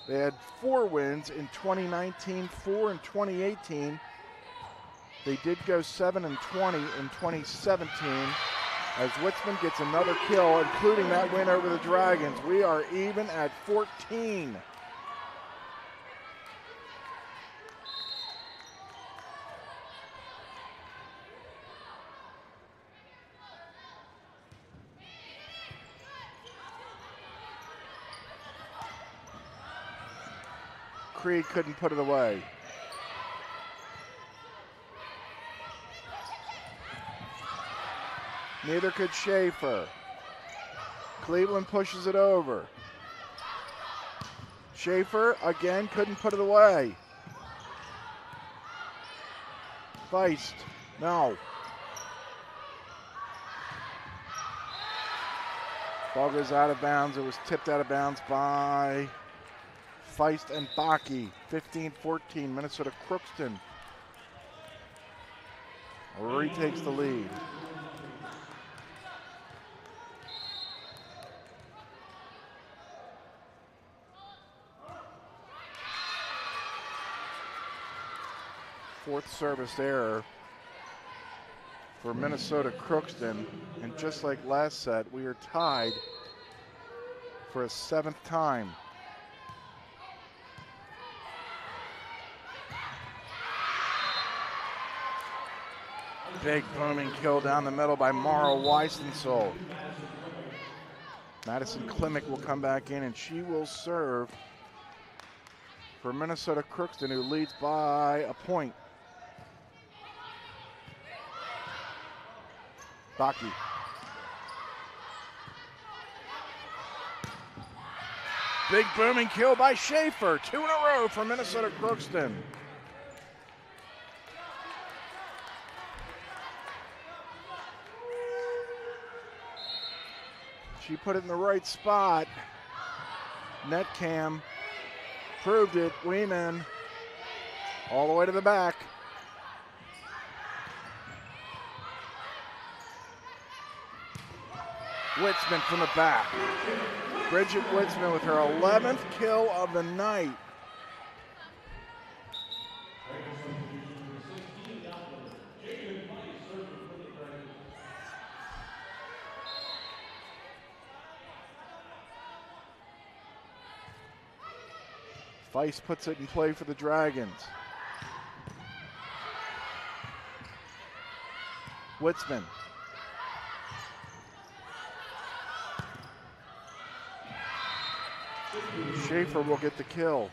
They had 4 wins in 2019, 4 in 2018. They did go 7-20 in 2017 as Witzman gets another kill, including that win over the Dragons. We are even at 14. Creed couldn't put it away. Neither could Schaefer. Cleveland pushes it over. Schaefer again couldn't put it away. Feist, no. Ball goes out of bounds. It was tipped out of bounds by Feist and Baki. 15-14, Minnesota Crookston retakes the lead. Fourth service error for Minnesota Crookston, and just like last set, we are tied for a 7th time. Big booming kill down the middle by Mara Weissensel. Madison Klimek will come back in, and she will serve for Minnesota Crookston, who leads by a point. Baki. Big booming kill by Schaefer. 2 in a row for Minnesota Crookston. She put it in the right spot. Net cam proved it. Weeman all the way to the back. Witzman from the back. Bridget Witzman with her 11th kill of the night. Feist puts it in play for the Dragons. Witzman. Schaefer will get the kill.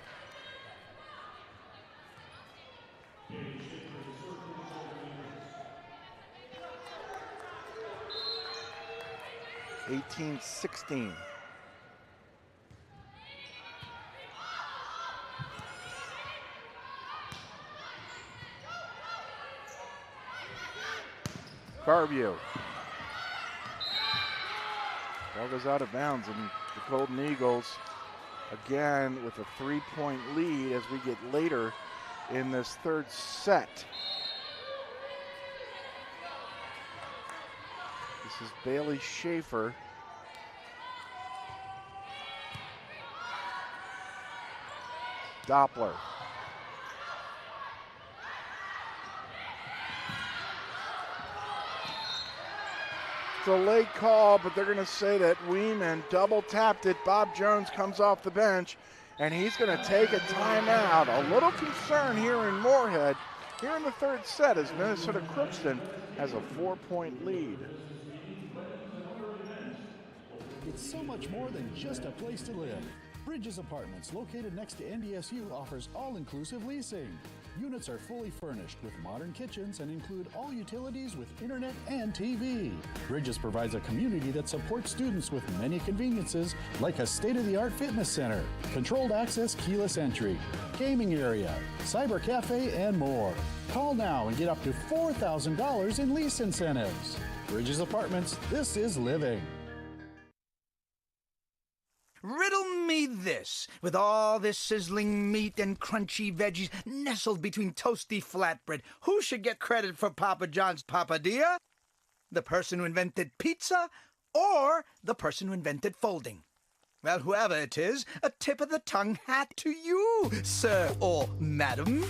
(18-16). Barview. Ball goes out of bounds, and the Golden Eagles, again, with a 3-point lead as we get later in this third set. This is Bailey Schaefer. Doppler. It's a late call, but they're going to say that Weeman double tapped it. Bob Jones comes off the bench, and he's going to take a timeout. A little concern here in Moorhead, here in the third set, as Minnesota Crookston has a 4-point lead. It's so much more than just a place to live. Bridges Apartments, located next to NDSU, offers all-inclusive leasing. Units are fully furnished with modern kitchens and include all utilities with internet and TV. Bridges provides a community that supports students with many conveniences like a state-of-the-art fitness center, controlled access keyless entry, gaming area, cyber cafe, and more. Call now and get up to $4,000 in lease incentives. Bridges Apartments, this is living. Riddle me this, with all this sizzling meat and crunchy veggies nestled between toasty flatbread, who should get credit for Papa John's papadilla? The person who invented pizza or the person who invented folding? Well, whoever it is, a tip of the tongue hat to you, sir or madam.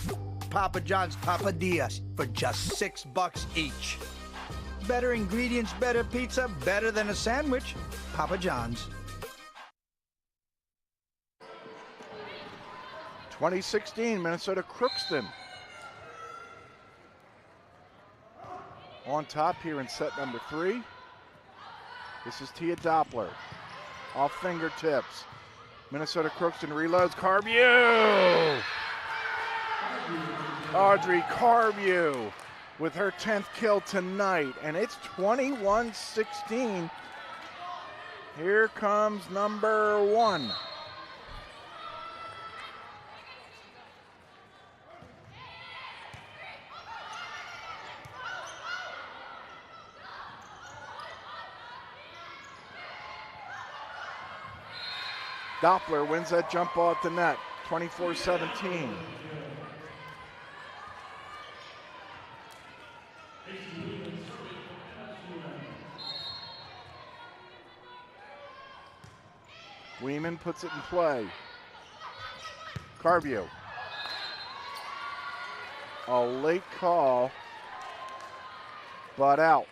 Papa John's papadillas for just $6 each. Better ingredients, better pizza, better than a sandwich. Papa John's. 2016, Minnesota Crookston on top here in set number 3. This is Tia Doppler off fingertips. Minnesota Crookston reloads. Carbew! Audrey Carbew with her 10th kill tonight, and it's 21-16. Here comes number 1. Doppler wins that jump ball at the net, 24-17. Weeman puts it in play. Carbew. A late call, but out.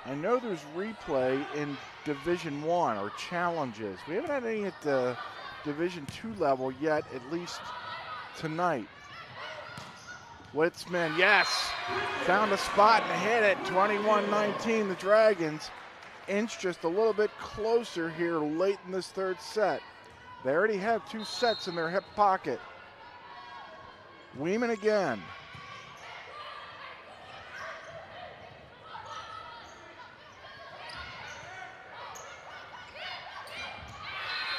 I know there's replay in Division I or challenges. We haven't had any at the Division II level yet, at least tonight. Witzman, yes, found a spot and hit it. 21-19, the Dragons inch just a little bit closer here late in this third set. They already have 2 sets in their hip pocket. Weeman again.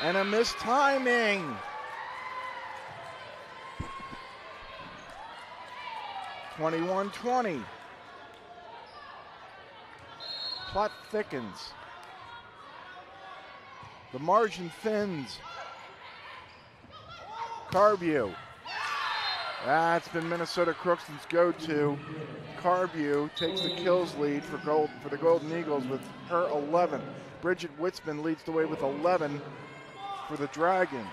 And a missed timing. 21-20. Plot thickens. The margin thins. Carbew. That's been Minnesota Crookston's go-to. Carbew takes the kills lead for the Golden Eagles with her 11. Bridget Witzman leads the way with 11 for the Dragons.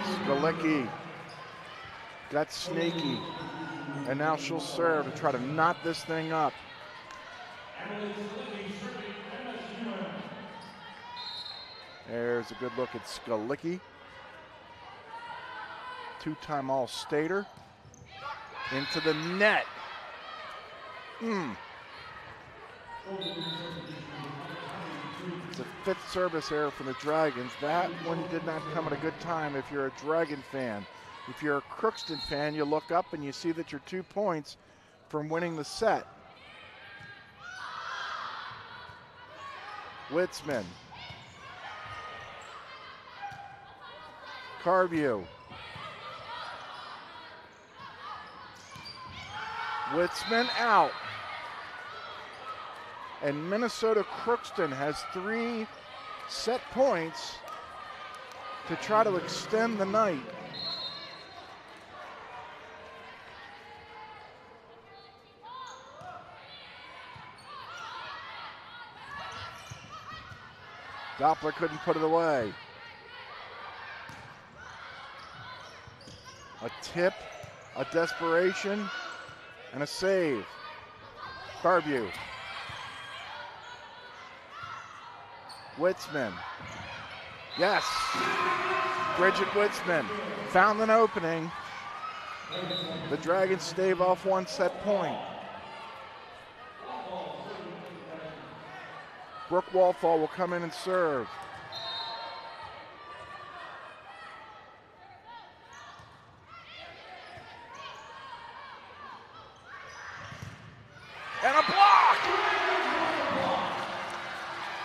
Skalicki got sneaky, and now she'll serve to try to knot this thing up. There's a good look at Skalicki. 2-time All-Stater. Into the net. It's a 5th service error for the Dragons. That one did not come at a good time if you're a Dragon fan. If you're a Crookston fan, you look up and you see that you're 2 points from winning the set. Witzman. Carview. Witzman out. And Minnesota Crookston has 3 set points to try to extend the night. Doppler couldn't put it away. A tip, a desperation, and a save. Carview. Witzman. Yes. Bridget Witzman found an opening. The Dragons stave off 1 set point. Brooke Walthall will come in and serve. And a block!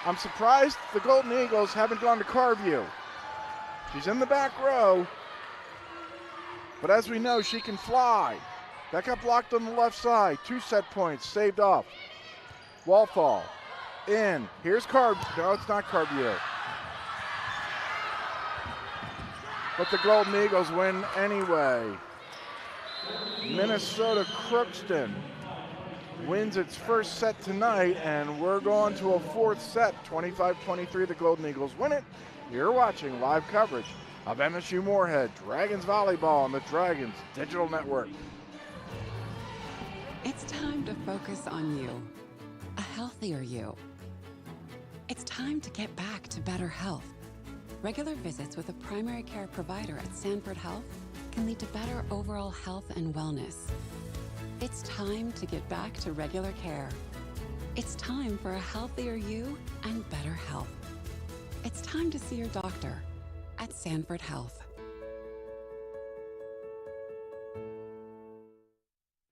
I'm surprised the Golden Eagles haven't gone to Carview. She's in the back row, but as we know, she can fly. That got blocked on the left side. 2 set points, saved off. Walthall, in. Here's no, it's not Carview. But the Golden Eagles win anyway. Minnesota Crookston wins its first set tonight, and we're going to a 4th set. 25-23, the Golden Eagles win it. You're watching live coverage of MSU Moorhead Dragons Volleyball on the Dragons Digital Network. It's time to focus on you, a healthier you. It's time to get back to better health. Regular visits with a primary care provider at Sanford Health can lead to better overall health and wellness. It's time to get back to regular care. It's time for a healthier you and better health. It's time to see your doctor at Sanford Health.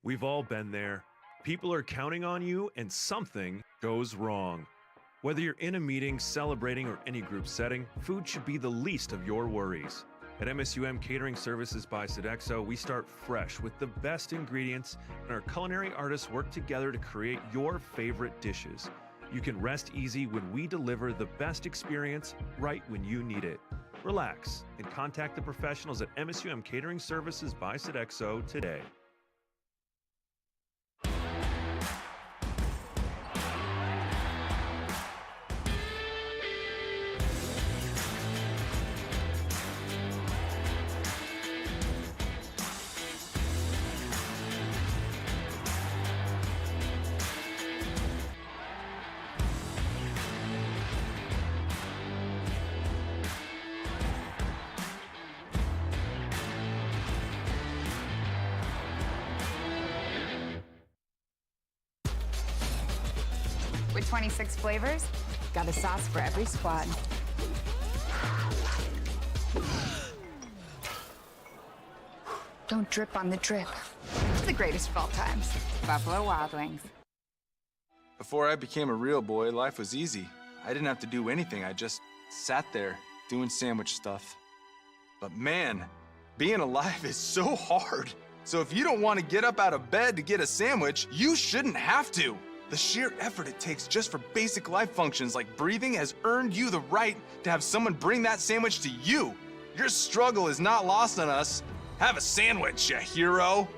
We've all been there. People are counting on you and something goes wrong. Whether you're in a meeting, celebrating, or any group setting, food should be the least of your worries. At MSUM Catering Services by Sodexo, we start fresh with the best ingredients, and our culinary artists work together to create your favorite dishes. You can rest easy when we deliver the best experience right when you need it. Relax and contact the professionals at MSUM Catering Services by Sodexo today. With 26 flavors, got a sauce for every squad. Don't drip on the drip. It's the greatest of all times. Buffalo Wild Wings. Before I became a real boy, life was easy. I didn't have to do anything. I just sat there doing sandwich stuff. But man, being alive is so hard. So if you don't want to get up out of bed to get a sandwich, you shouldn't have to. The sheer effort it takes just for basic life functions like breathing has earned you the right to have someone bring that sandwich to you. Your struggle is not lost on us. Have a sandwich, you hero.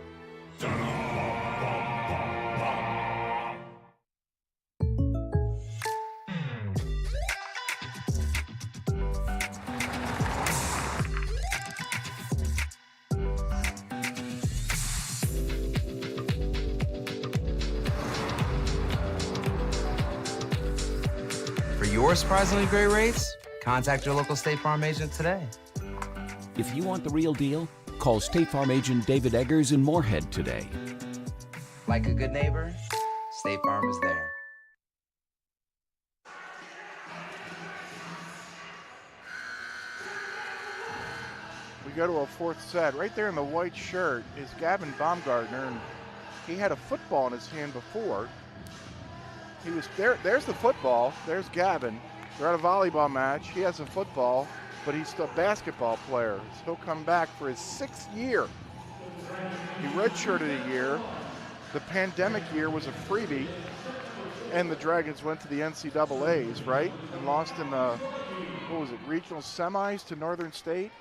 For your surprisingly great rates, contact your local State Farm agent today. If you want the real deal, call State Farm agent David Eggers in Moorhead today. Like a good neighbor, State Farm is there. We go to a 4th set. Right there in the white shirt is Gavin Baumgartner, and he had a football in his hand before. He was there. There's the football. There's Gavin. They're at a volleyball match. He has a football, but he's still a basketball player. So he'll come back for his 6th year. He redshirted a year. The pandemic year was a freebie, and the Dragons went to the NCAAs, right? And lost in the, what was it, regional semis to Northern State?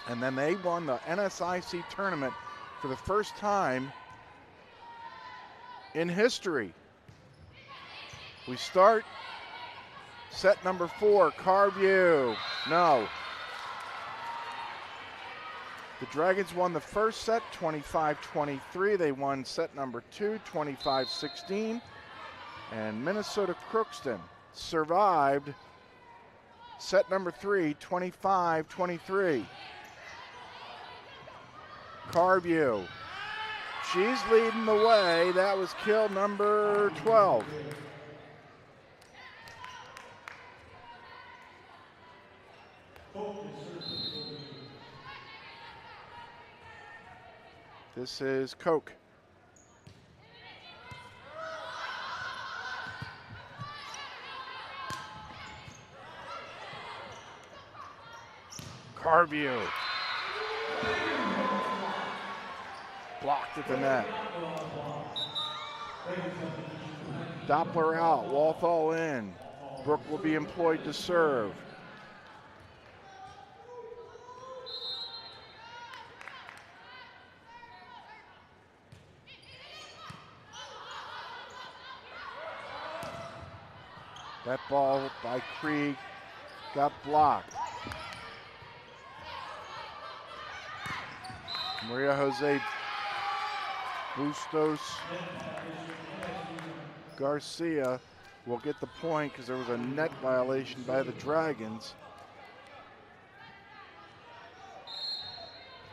And then they won the NSIC tournament for the first time in history. We start set number 4, Carview. No. The Dragons won the first set, 25-23. They won set number 2, 25-16. And Minnesota Crookston survived set number 3, 25-23. Carview. She's leading the way. That was kill number 12. This is Koch. Carview. Blocked at the net. Doppler out, Walthall in. Brooke will be employed to serve. That ball by Krieg got blocked. Maria Jose Bustos Garcia will get the point because there was a net violation by the Dragons.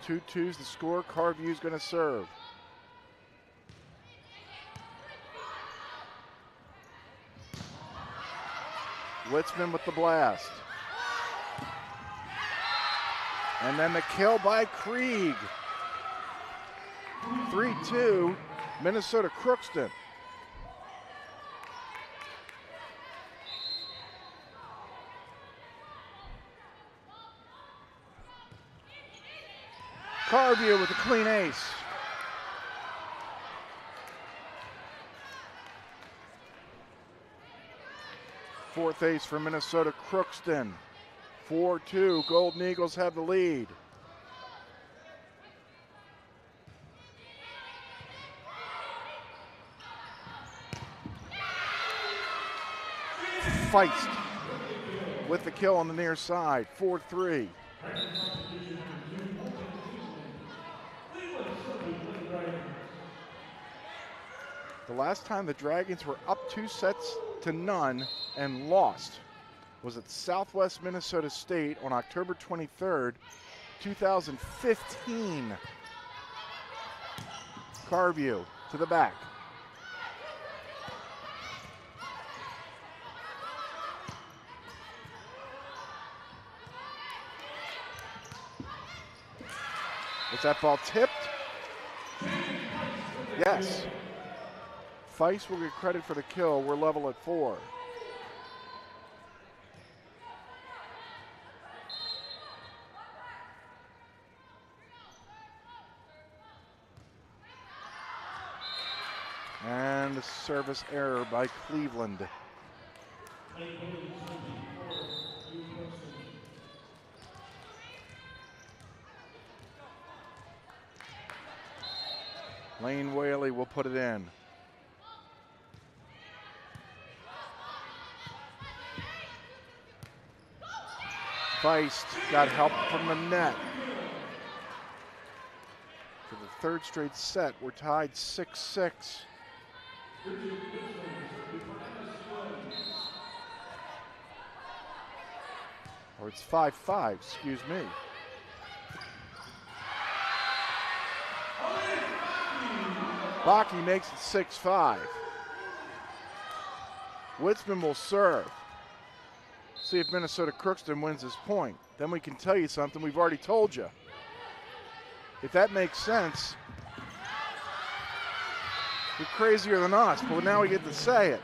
2-2's the score. Carview's going to serve. Witzman with the blast. And then the kill by Krieg. 3-2, Minnesota Crookston. Carview with a clean ace. Fourth ace for Minnesota Crookston. 4-2, Golden Eagles have the lead. Feist with the kill on the near side, 4-3. The last time the Dragons were up 2-0 and lost was at Southwest Minnesota State on October 23rd, 2015. Carview to the back. Was that ball tipped? Yes. Feist will get credit for the kill. We're level at 4. And a service error by Cleveland. Lane Whaley will put it in. Feist got help from the net. For the third straight set, we're tied 6-6. Or it's 5-5, excuse me. Baki makes it 6-5. Witzman will serve. See if Minnesota Crookston wins this point. Then we can tell you something we've already told you. If that makes sense, you're crazier than us, but now we get to say it.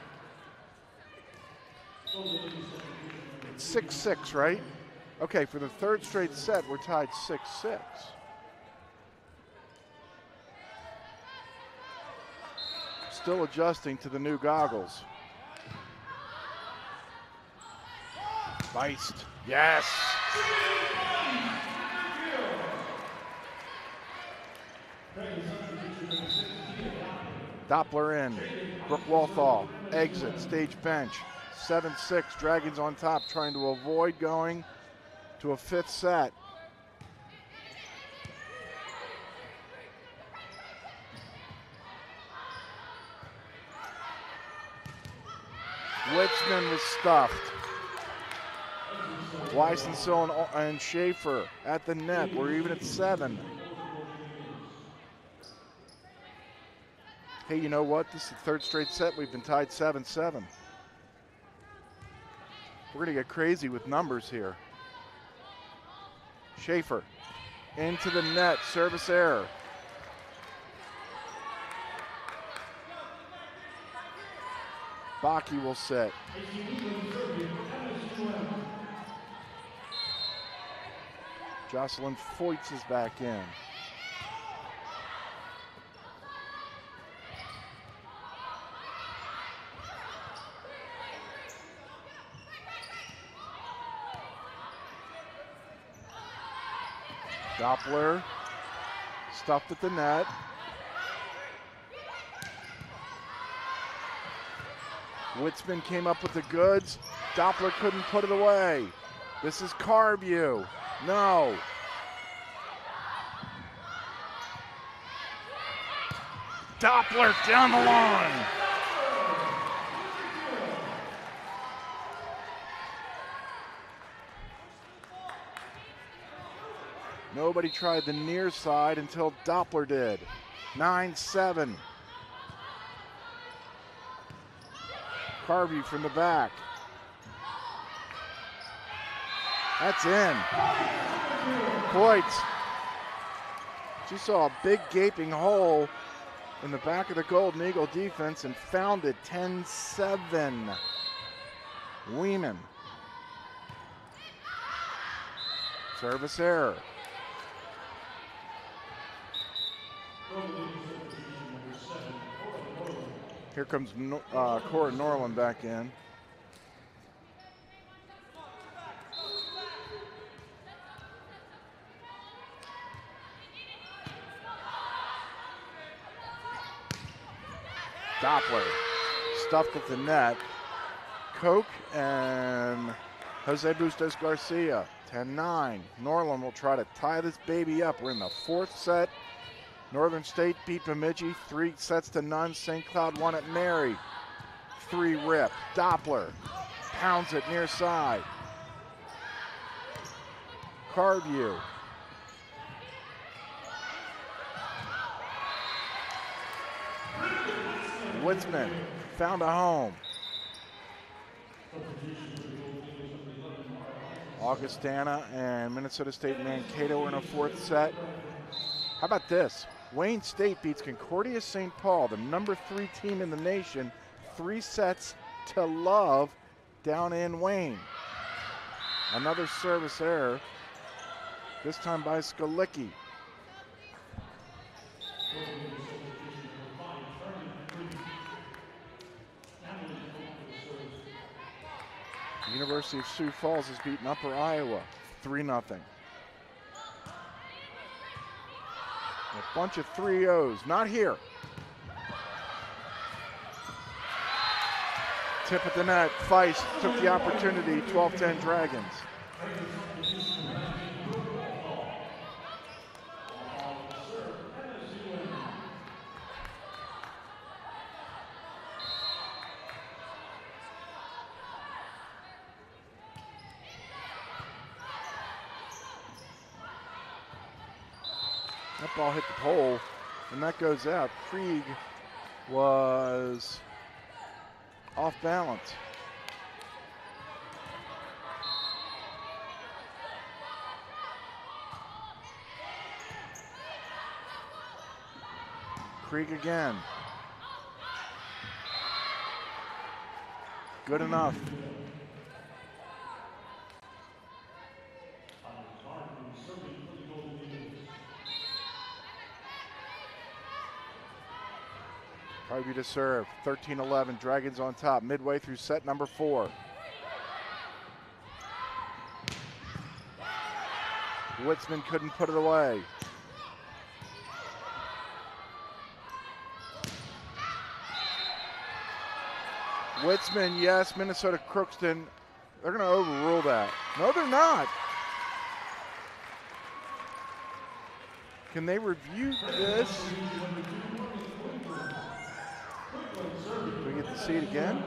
It's 6-6, right? Okay, for the third straight set, we're tied 6-6. Still adjusting to the new goggles. Feist, yes! Doppler in, Brooke Walthall, exit, stage bench. 7-6, Dragons on top, trying to avoid going to a fifth set. Witzman was stuffed. Weisensill and Schaefer at the net. We're even at 7. Hey, you know what? This is the third straight set. We've been tied 7-7. We're going to get crazy with numbers here. Schaefer into the net. Service error. Baki will set. Jocelyn Foyts is back in. Doppler stuffed at the net. Witzman came up with the goods. Doppler couldn't put it away. This is Carview. No. Doppler down the line. Nobody tried the near side until Doppler did. 9-7. Carvey from the back. That's in. Coits. She saw a big gaping hole in the back of the Golden Eagle defense and found it. 10-7. Weeman. Service error. Here comes Cora Norland back in. Doppler stuffed at the net. Koch and Jose Bustos Garcia. 10-9. Norland will try to tie this baby up. We're in the fourth set. Northern State beat Bemidji 3-0. St. Cloud won at Mary. 3 rip. Doppler pounds it near side. Carview. Witzman found a home. Augustana and Minnesota State Mankato are in a fourth set. How about this? Wayne State beats Concordia St. Paul, the number 3 team in the nation, 3-0 down in Wayne. Another service error, this time by Skalicki. University of Sioux Falls has beaten Upper Iowa 3-0. A bunch of 3-0s, not here. Tip at the net, Feist took the opportunity, 12-10 Dragons. That ball hit the pole, and that goes out. Krieg was off balance. Krieg again. Good enough. 10-9 Harvey to serve. 13-11. Dragons on top. Midway through set number 4. Witzman couldn't put it away. Witzman, yes. Minnesota Crookston. They're going to overrule that. No, they're not. Can they review this? Do we get to see it again?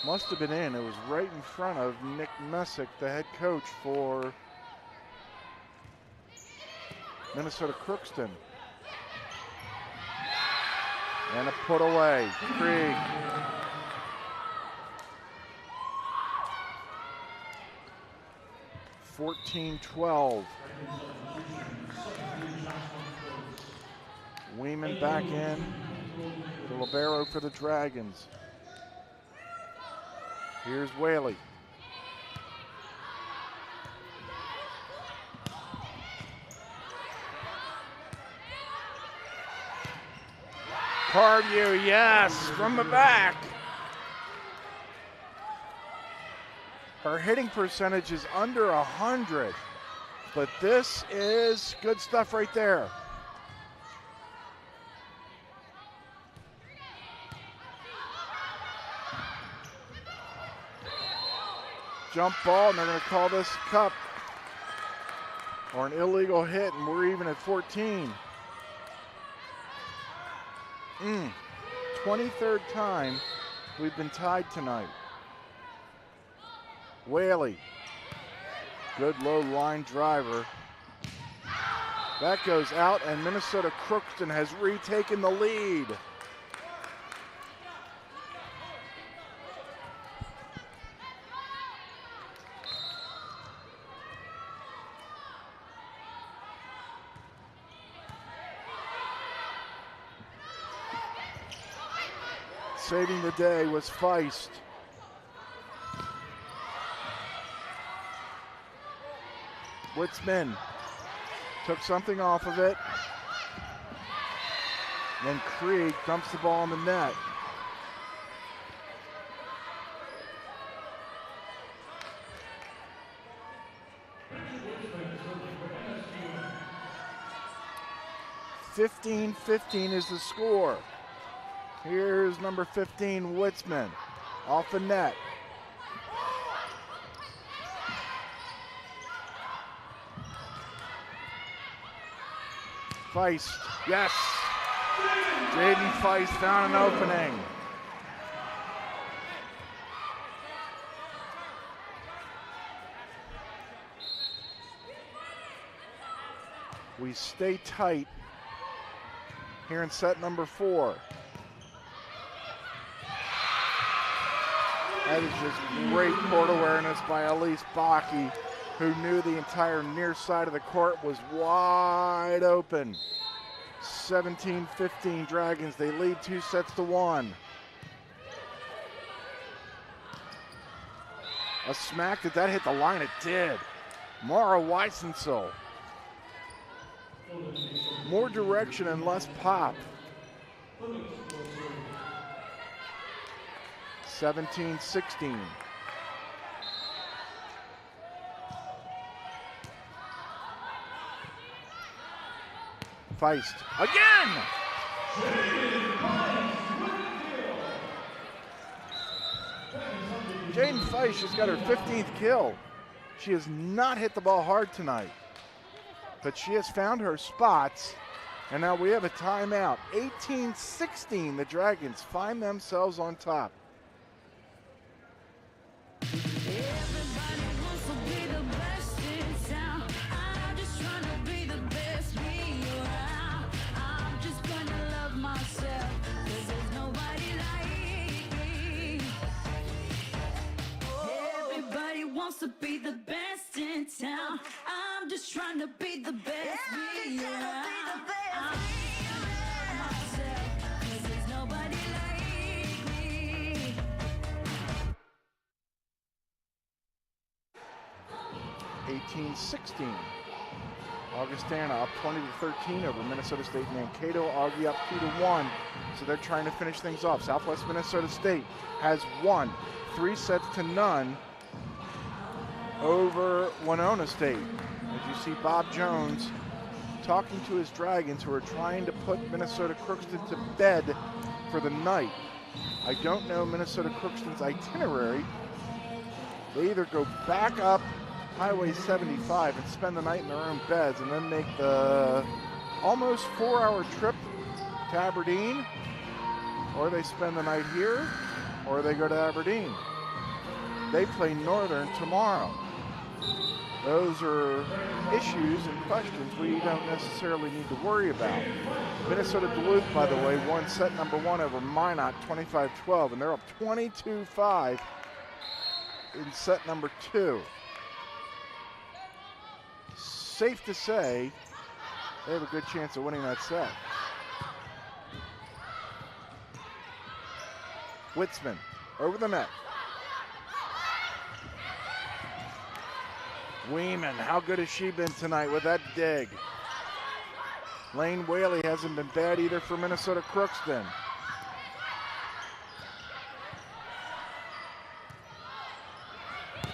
Must have been in. It was right in front of Nick Messick, the head coach for Minnesota Crookston. And a put away. Krieg. $14-12. Weeman back in. The libero for the Dragons. Here's Whaley. Cardew, yes, from the back. Her hitting percentage is under 100, but this is good stuff right there. Jump ball, and they're going to call this cup or an illegal hit, and we're even at 14. 23rd time we've been tied tonight. Whaley, good low line driver. That goes out, and Minnesota Crookston has retaken the lead. Saving the day was Feist. Witzman took something off of it. Then Krieg dumps the ball in the net. (15-15) is the score. Here's number 15, Witzman, off the net. Feist, yes. Jaden Feist found an opening. We stay tight here in set number 4. That is just great court awareness by Elise Bakke, who knew the entire near side of the court was wide open. 17-15 Dragons, they lead 2-1. A smack, did that hit the line? It did. Mara Weissensel. More direction and less pop. 17-16. Feist again. Jaden Feist has got her 15th kill. She has not hit the ball hard tonight, but she has found her spots. And now we have a timeout. 18-16, the Dragons find themselves on top. Wants to be the best in town. I'm just trying to be the best. Me around. I'm myself, 'cause there's nobody like me. 18-16. Augustana up 20-13 over Minnesota State. Mankato, Augie up 2-1. So they're trying to finish things off. Southwest Minnesota State has won 3-0 over Winona State. As you see Bob Jones talking to his Dragons, who are trying to put Minnesota Crookston to bed for the night. I don't know Minnesota Crookston's itinerary. They either go back up Highway 75 and spend the night in their own beds and then make the almost 4-hour trip to Aberdeen, or they spend the night here, or they go to Aberdeen. They play Northern tomorrow. Those are issues and questions we don't necessarily need to worry about. Minnesota Duluth, by the way, won set number 1 over Minot 25-12, and they're up 22-5 in set number 2. Safe to say they have a good chance of winning that set. Witzman over the net. Weeman, how good has she been tonight with that dig? Lane Whaley hasn't been bad either for Minnesota Crookston.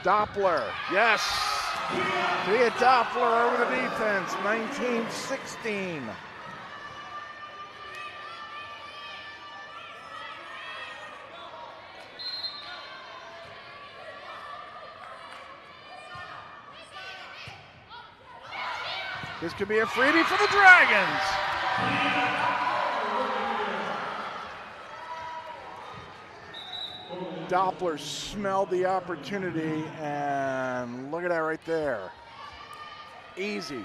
Doppler, yes! Tia Doppler over the defense, 19-16. This could be a freebie for the Dragons. Doppler smelled the opportunity, and look at that right there. Easy.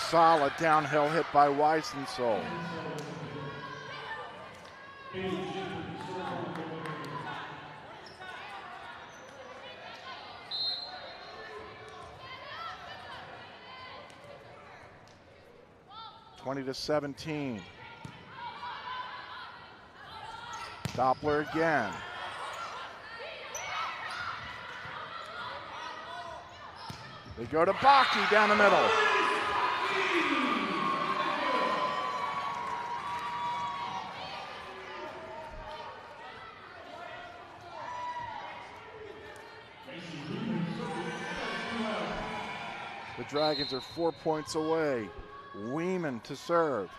Solid downhill hit by Weisensol. (20-17). Doppler again. They go to Baki down the middle. The Dragons are 4 points away. Weeman to serve.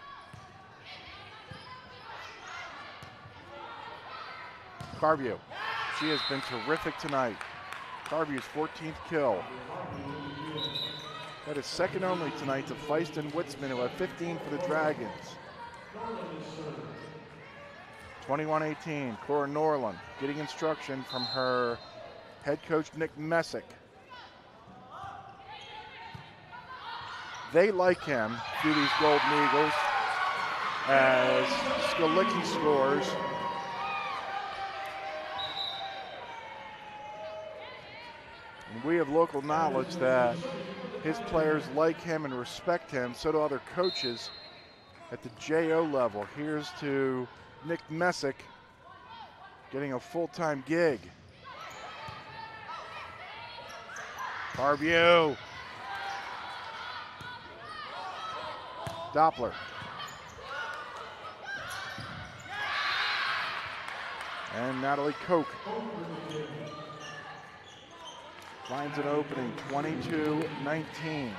Carview, she has been terrific tonight. Carview's 14th kill. That is second only tonight to Feist and Witzman, who have 15 for the Dragons. 21-18, Cora Norland getting instruction from her head coach, Nick Messick. They like him through these Golden Eagles as Skalicki scores. And we have local knowledge that his players like him and respect him, so do other coaches at the JO level. Here's to Nick Messick getting a full-time gig. Carview. Doppler. And Natalie Koch finds an opening, 22-19.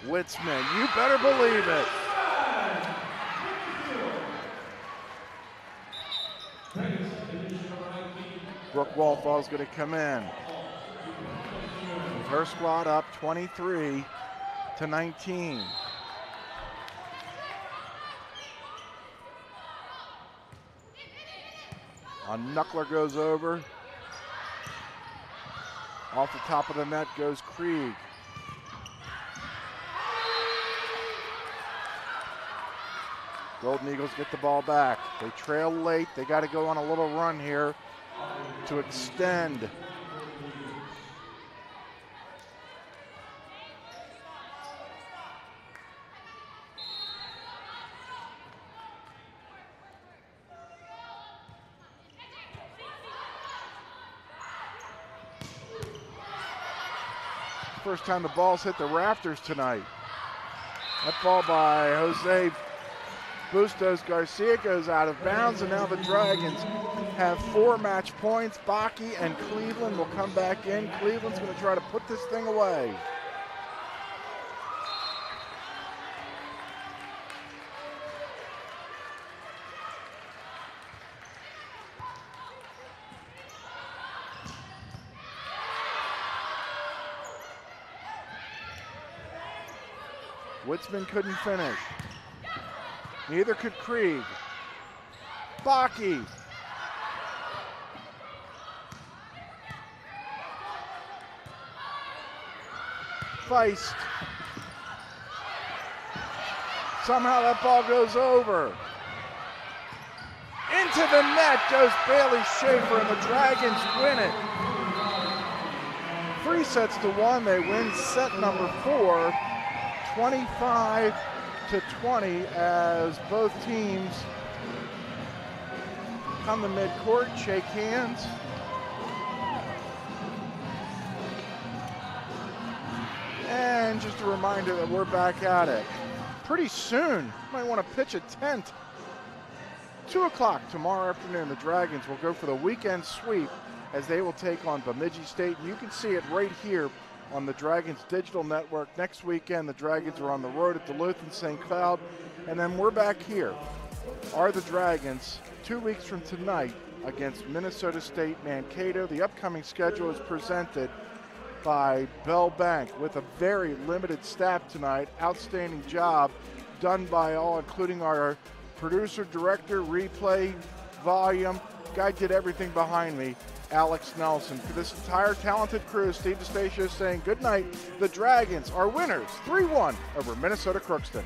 Witzman, you better believe it. Brooke Walthall's going to come in. With her squad up 23-19. A knuckler goes over. Off the top of the net goes Krieg. Golden Eagles get the ball back. They trail late. They got to go on a little run here to extend. First time the ball's hit the rafters tonight. That ball by Jose Bustos Garcia goes out of bounds, and now the Dragons have 4 match points. Bakke and Cleveland will come back in. Cleveland's going to try to put this thing away. Witzman couldn't finish. Neither could Krieg. Bakke. Feist. Somehow that ball goes over. Into the net goes Bailey Schaefer, and the Dragons win it. 3-1. They win set number 4. 25-20 as both teams come to midcourt, shake hands. And just a reminder that we're back at it pretty soon. Might want to pitch a tent. 2 o'clock tomorrow afternoon, the Dragons will go for the weekend sweep as they will take on Bemidji State. And you can see it right here on the Dragons digital network. Next weekend, the Dragons are on the road at Duluth and St. Cloud, and then we're back here. Are the Dragons 2 weeks from tonight against Minnesota State Mankato. The upcoming schedule is presented by Bell Bank with a very limited staff tonight. Outstanding job done by all, including our producer, director, replay, volume. Guy did everything behind me. Alex Nelson. For this entire talented crew, Steve DeStacio saying good night. The Dragons are winners 3-1 over Minnesota Crookston.